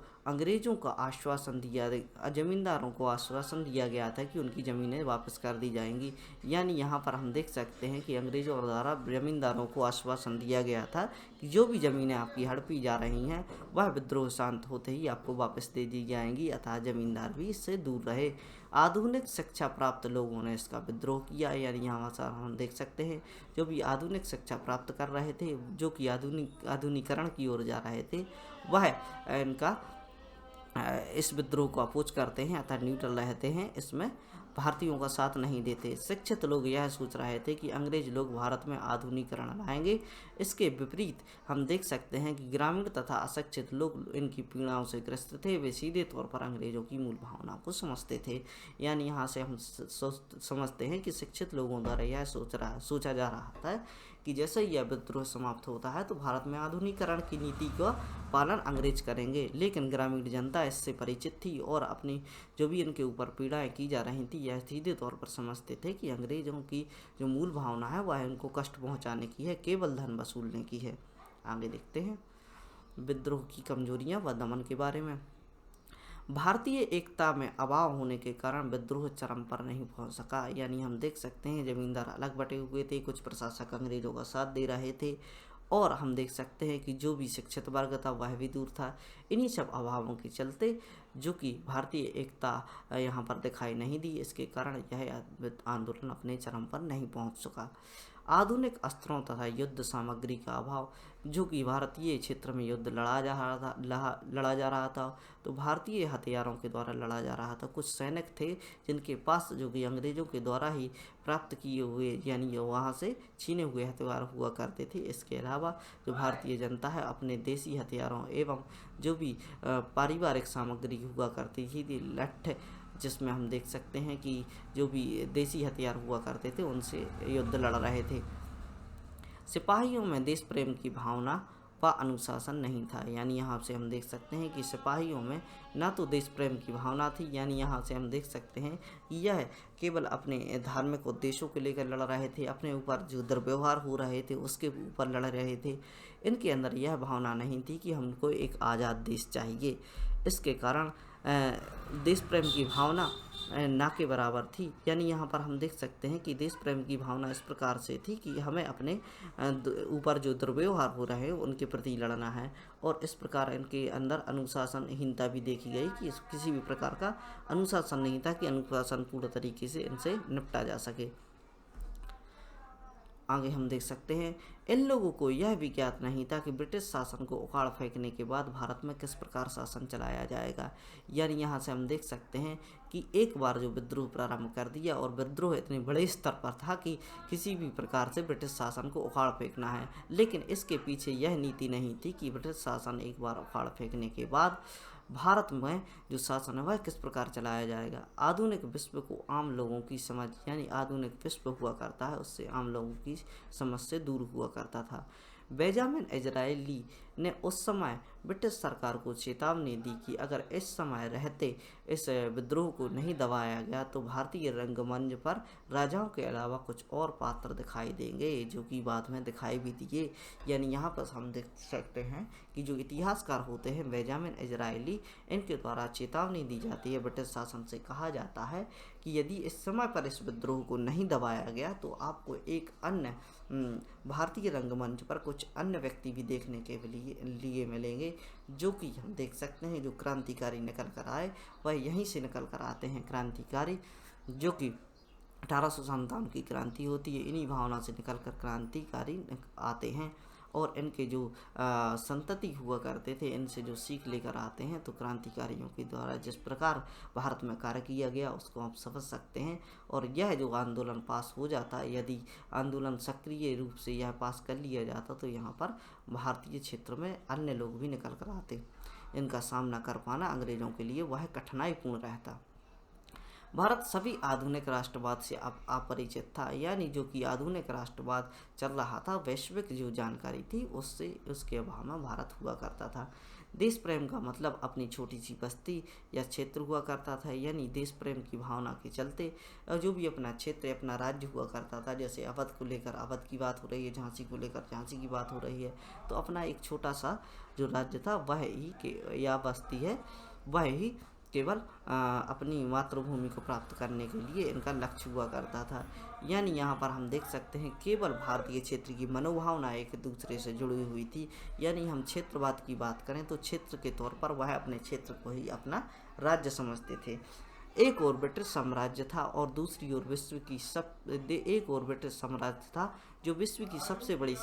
आश्वासन दिया गया था कि उनकी ज़मीनें वापस कर दी जाएंगी। यानी यहाँ पर हम देख सकते हैं कि अंग्रेज़ों द्वारा जमींदारों को आश्वासन दिया गया था कि जो भी ज़मीनें आपकी हड़पी जा रही हैं वह विद्रोह शांत होते ही आपको वापस दे दी जाएंगी, अतः जमींदार भी इससे दूर रहे। आधुनिक शिक्षा प्राप्त लोगों ने इसका विद्रोह किया। यानी यहाँ से हम देख सकते हैं जो भी आधुनिक शिक्षा प्राप्त कर रहे थे, जो कि आधुनिकीकरण की ओर जा रहे थे, वह इनका इस विद्रोह को अपोज करते हैं अतः न्यूट्रल रहते हैं, इसमें भारतीयों का साथ नहीं देते। शिक्षित लोग यह सोच रहे थे कि अंग्रेज लोग भारत में आधुनिकीकरण लाएंगे। इसके विपरीत हम देख सकते हैं कि ग्रामीण तथा अशिक्षित लोग इनकी पीड़ाओं से ग्रस्त थे, वे सीधे तौर पर अंग्रेजों की मूल भावना को समझते थे। यानी यहाँ से हम समझते हैं कि शिक्षित लोगों द्वारा यह सोचा जा रहा था कि जैसे ही यह विद्रोह समाप्त होता है तो भारत में आधुनिकीकरण की नीति का पालन अंग्रेज करेंगे, लेकिन ग्रामीण जनता इससे परिचित थी और अपनी जो भी इनके ऊपर पीड़ाएं की जा रही थी यह सीधे तौर पर समझते थे कि अंग्रेजों की जो मूल भावना है वह इनको कष्ट पहुंचाने की है, केवल धन वसूलने की है। आगे देखते हैं विद्रोह की कमजोरियां व दमन के बारे में। भारतीय एकता में अभाव होने के कारण विद्रोह चरम पर नहीं पहुंच सका। यानी हम देख सकते हैं जमींदार अलग बटे हुए थे, कुछ प्रशासक अंग्रेजों का साथ दे रहे थे और हम देख सकते हैं कि जो भी शिक्षित वर्ग था वह भी दूर था। इन्हीं सब अभावों के चलते जो कि भारतीय एकता यहाँ पर दिखाई नहीं दी, इसके कारण यह आंदोलन अपने चरम पर नहीं पहुँच सका। आधुनिक अस्त्रों तथा युद्ध सामग्री का अभाव, जो कि भारतीय क्षेत्र में युद्ध लड़ा जा रहा था तो भारतीय हथियारों के द्वारा लड़ा जा रहा था। कुछ सैनिक थे जिनके पास जो कि अंग्रेजों के द्वारा ही प्राप्त किए हुए यानी वहाँ से छीने हुए हथियार हुआ करते थे। इसके अलावा जो भारतीय जनता है अपने देसी हथियारों एवं जो भी पारिवारिक सामग्री हुआ करती थी, लठ जिसमें हम देख सकते हैं कि जो भी देसी हथियार हुआ करते थे उनसे युद्ध लड़ रहे थे। सिपाहियों में देश प्रेम की भावना व अनुशासन नहीं था। यानी यहाँ से हम देख सकते हैं कि सिपाहियों में ना तो देश प्रेम की भावना थी, यानी यहाँ से हम देख सकते हैं कि यह केवल अपने धार्मिक उद्देश्यों को लेकर लड़ रहे थे, अपने ऊपर जो दुर्व्यवहार हो रहे थे उसके ऊपर लड़ रहे थे। इनके अंदर यह भावना नहीं थी कि हमको एक आज़ाद देश चाहिए। इसके कारण देश प्रेम की भावना ना के बराबर थी। यानी यहाँ पर हम देख सकते हैं कि देश प्रेम की भावना इस प्रकार से थी कि हमें अपने ऊपर जो दुर्व्यवहार हो रहे हैं उनके प्रति लड़ना है, और इस प्रकार इनके अंदर अनुशासनहीनता भी देखी गई कि किसी भी प्रकार का अनुशासन नहीं था कि अनुशासन पूर्ण तरीके से इनसे निपटा जा सके। आगे हम देख सकते हैं, इन लोगों को यह भी ज्ञात नहीं था कि ब्रिटिश शासन को उखाड़ फेंकने के बाद भारत में किस प्रकार शासन चलाया जाएगा। यानी यहाँ से हम देख सकते हैं कि एक बार जो विद्रोह प्रारंभ कर दिया, और विद्रोह इतने बड़े स्तर पर था कि किसी भी प्रकार से ब्रिटिश शासन को उखाड़ फेंकना है। लेकिन इसके पीछे यह नीति नहीं थी कि ब्रिटिश शासन एक बार उखाड़ फेंकने के बाद भारत में जो शासन है वह किस प्रकार चलाया जाएगा। आधुनिक विश्व को आम लोगों की समझ, यानी आधुनिक विश्व हुआ करता है उससे आम लोगों की समझ से दूर हुआ करता था। बेंजामिन डिज़रायली ने उस समय ब्रिटिश सरकार को चेतावनी दी कि अगर इस समय रहते इस विद्रोह को नहीं दबाया गया तो भारतीय रंगमंच पर राजाओं के अलावा कुछ और पात्र दिखाई देंगे, जो कि बाद में दिखाई भी दिए। यानी यहाँ पर हम देख सकते हैं कि जो इतिहासकार होते हैं बेंजामिन डिज़रायली, इनके द्वारा चेतावनी दी जाती है, ब्रिटिश शासन से कहा जाता है कि यदि इस समय पर इस विद्रोह को नहीं दबाया गया तो आपको एक अन्य भारतीय रंगमंच पर कुछ अन्य व्यक्ति भी देखने के लिए मिलेंगे, जो कि हम देख सकते हैं जो क्रांतिकारी निकल कर आए वह यहीं से निकल कर आते हैं। क्रांतिकारी जो कि 1857 की क्रांति होती है, इन्हीं भावना से निकल कर क्रांतिकारी आते हैं, और इनके जो संतति हुआ करते थे इनसे जो सीख लेकर आते हैं। तो क्रांतिकारियों के द्वारा जिस प्रकार भारत में कार्य किया गया उसको आप समझ सकते हैं। और यह जो आंदोलन पास हो जाता है, यदि आंदोलन सक्रिय रूप से यह पास कर लिया जाता तो यहाँ पर भारतीय क्षेत्र में अन्य लोग भी निकल कर आते। इनका सामना कर पाना अंग्रेजों के लिए वह कठिनाईपूर्ण रहता। भारत सभी आधुनिक राष्ट्रवाद से अपरिचित था, यानी जो कि आधुनिक राष्ट्रवाद चल रहा था, वैश्विक जो जानकारी थी उसके अभाव में भारत हुआ करता था। देश प्रेम का मतलब अपनी छोटी सी बस्ती या क्षेत्र हुआ करता था, यानी देश प्रेम की भावना के चलते जो भी अपना क्षेत्र अपना राज्य हुआ करता था, जैसे अवध को लेकर अवध की बात हो रही है, झांसी को लेकर झांसी की बात हो रही है, तो अपना एक छोटा सा जो राज्य था वह ही या बस्ती है वह ही केवल अपनी मातृभूमि को प्राप्त करने के लिए इनका लक्ष्य हुआ करता था। यानी यहाँ पर हम देख सकते हैं केवल भारतीय क्षेत्र की मनोभावना एक दूसरे से जुड़ी हुई थी। यानी हम क्षेत्रवाद की बात करें तो क्षेत्र के तौर पर वह अपने क्षेत्र को ही अपना राज्य समझते थे। एक और ब्रिटिश साम्राज्य था और दूसरी ओर एक और ब्रिटिश साम्राज्य था जो विश्व की सबसे बड़ी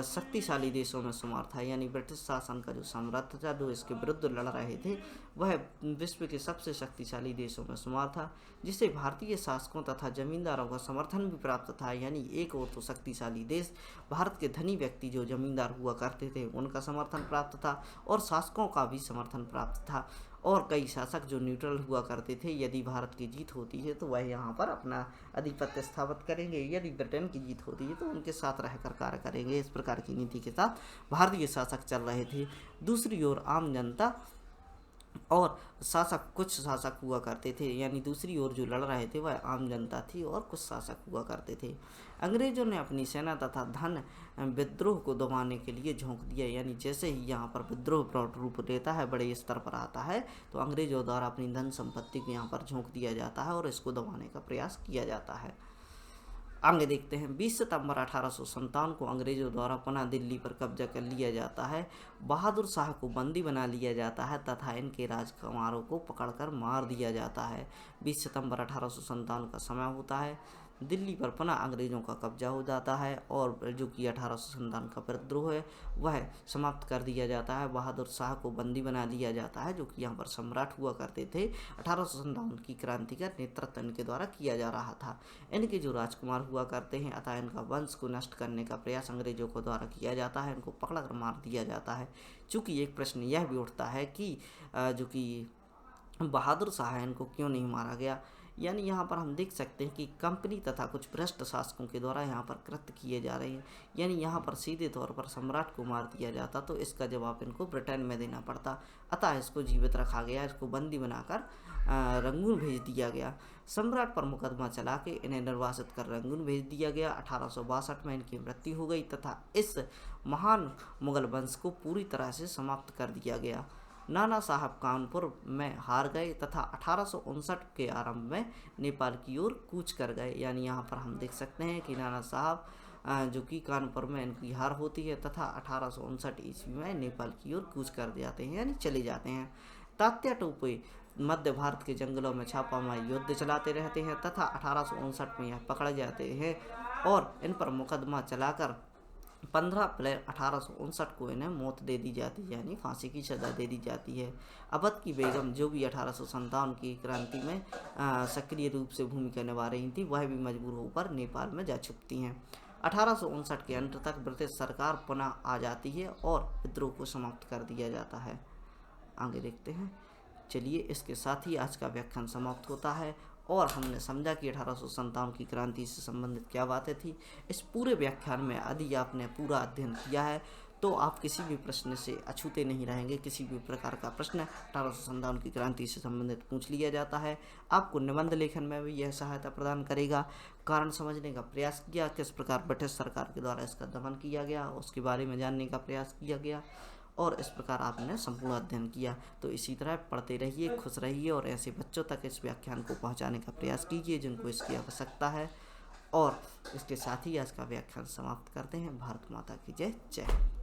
शक्तिशाली देशों में शुमार था। यानी ब्रिटिश शासन का जो साम्राज्य था जो इसके विरुद्ध लड़ रहे थे वह विश्व के सबसे शक्तिशाली देशों में शुमार था, जिसे भारतीय शासकों तथा जमींदारों का समर्थन भी प्राप्त था। यानी एक और तो शक्तिशाली देश, भारत के धनी व्यक्ति जो जमींदार हुआ करते थे उनका समर्थन प्राप्त था और शासकों का भी समर्थन प्राप्त था, और कई शासक जो न्यूट्रल हुआ करते थे। यदि भारत की जीत होती है तो वह यहाँ पर अपना आधिपत्य स्थापित करेंगे, यदि ब्रिटेन की जीत होती है तो उनके साथ रहकर कार्य करेंगे। इस प्रकार की नीति के साथ भारतीय शासक चल रहे थे। दूसरी ओर आम जनता और कुछ शासक हुआ करते थे, यानी दूसरी ओर जो लड़ रहे थे वह आम जनता थी और कुछ शासक हुआ करते थे। अंग्रेजों ने अपनी सेना तथा धन विद्रोह को दबाने के लिए झोंक दिया। यानी जैसे ही यहाँ पर विद्रोह रूप लेता है, बड़े स्तर पर आता है, तो अंग्रेजों द्वारा अपनी धन संपत्ति को यहाँ पर झोंक दिया जाता है और इसको दबाने का प्रयास किया जाता है। आगे देखते हैं। 20 सितंबर 1857 को अंग्रेजों द्वारा पुनः दिल्ली पर कब्जा कर लिया जाता है। बहादुर शाह को बंदी बना लिया जाता है तथा इनके राजकुमारों को पकड़कर मार दिया जाता है। 20 सितंबर 1857 का समय होता है। दिल्ली पर पुनः अंग्रेजों का कब्जा हो जाता है और जो कि 1857 का विद्रोह है वह समाप्त कर दिया जाता है। बहादुर शाह को बंदी बना लिया जाता है, जो कि यहाँ पर सम्राट हुआ करते थे। 1857 की क्रांति का नेतृत्व इनके द्वारा किया जा रहा था। इनके जो राजकुमार हुआ करते हैं अतः इनका वंश को नष्ट करने का प्रयास अंग्रेजों को द्वारा किया जाता है, इनको पकड़ कर मार दिया जाता है। चूँकि एक प्रश्न यह भी उठता है कि जो कि बहादुर शाह है इनको क्यों नहीं मारा गया। यानी यहाँ पर हम देख सकते हैं कि कंपनी तथा कुछ भ्रष्ट शासकों के द्वारा यहाँ पर कृत्य किए जा रहे हैं। यानी यहाँ पर सीधे तौर पर सम्राट को मार दिया जाता तो इसका जवाब इनको ब्रिटेन में देना पड़ता, अतः इसको जीवित रखा गया, इसको बंदी बनाकर रंगून भेज दिया गया। सम्राट पर मुकदमा चला के इन्हें निर्वासित कर रंगून भेज दिया गया। 1862 में इनकी मृत्यु हो गई तथा इस महान मुगल वंश को पूरी तरह से समाप्त कर दिया गया। नाना साहब कानपुर में हार गए तथा 1859 के आरंभ में नेपाल की ओर कूच कर गए। यानी यहाँ पर हम देख सकते हैं कि नाना साहब जो कि कानपुर में इनकी हार होती है तथा 1859 ईस्वी में नेपाल की ओर कूच कर जाते हैं, यानी चले जाते हैं। तात्या टोपे मध्य भारत के जंगलों में छापामारी युद्ध चलाते रहते हैं तथा 1859 में यह पकड़ जाते हैं और इन पर मुकदमा चलाकर 15 अप्रैल 1859 को इन्हें मौत दे दी जाती है, यानी फांसी की सज़ा दे दी जाती है। अवध की बेगम जो भी 1857 की क्रांति में सक्रिय रूप से भूमिका निभा रही थी, वह भी मजबूर होकर नेपाल में जा छुपती हैं। 1859 के अंत तक ब्रिटिश सरकार पुनः आ जाती है और विद्रोह को समाप्त कर दिया जाता है। आगे देखते हैं। चलिए, इसके साथ ही आज का व्याख्यान समाप्त होता है और हमने समझा कि 1857 की क्रांति से संबंधित क्या बातें थी। इस पूरे व्याख्यान में यदि आपने पूरा अध्ययन किया है तो आप किसी भी प्रश्न से अछूते नहीं रहेंगे। किसी भी प्रकार का प्रश्न 1857 की क्रांति से संबंधित पूछ लिया जाता है। आपको निबंध लेखन में भी यह सहायता प्रदान करेगा। कारण समझने का प्रयास किया, किस प्रकार ब्रिटिश सरकार के द्वारा इसका दमन किया गया, उसके बारे में जानने का प्रयास किया गया और इस प्रकार आपने संपूर्ण अध्ययन किया। तो इसी तरह पढ़ते रहिए, खुश रहिए और ऐसे बच्चों तक इस व्याख्यान को पहुंचाने का प्रयास कीजिए जिनको इसकी आवश्यकता है। और इसके साथ ही आज का व्याख्यान समाप्त करते हैं। भारत माता की जय। जय।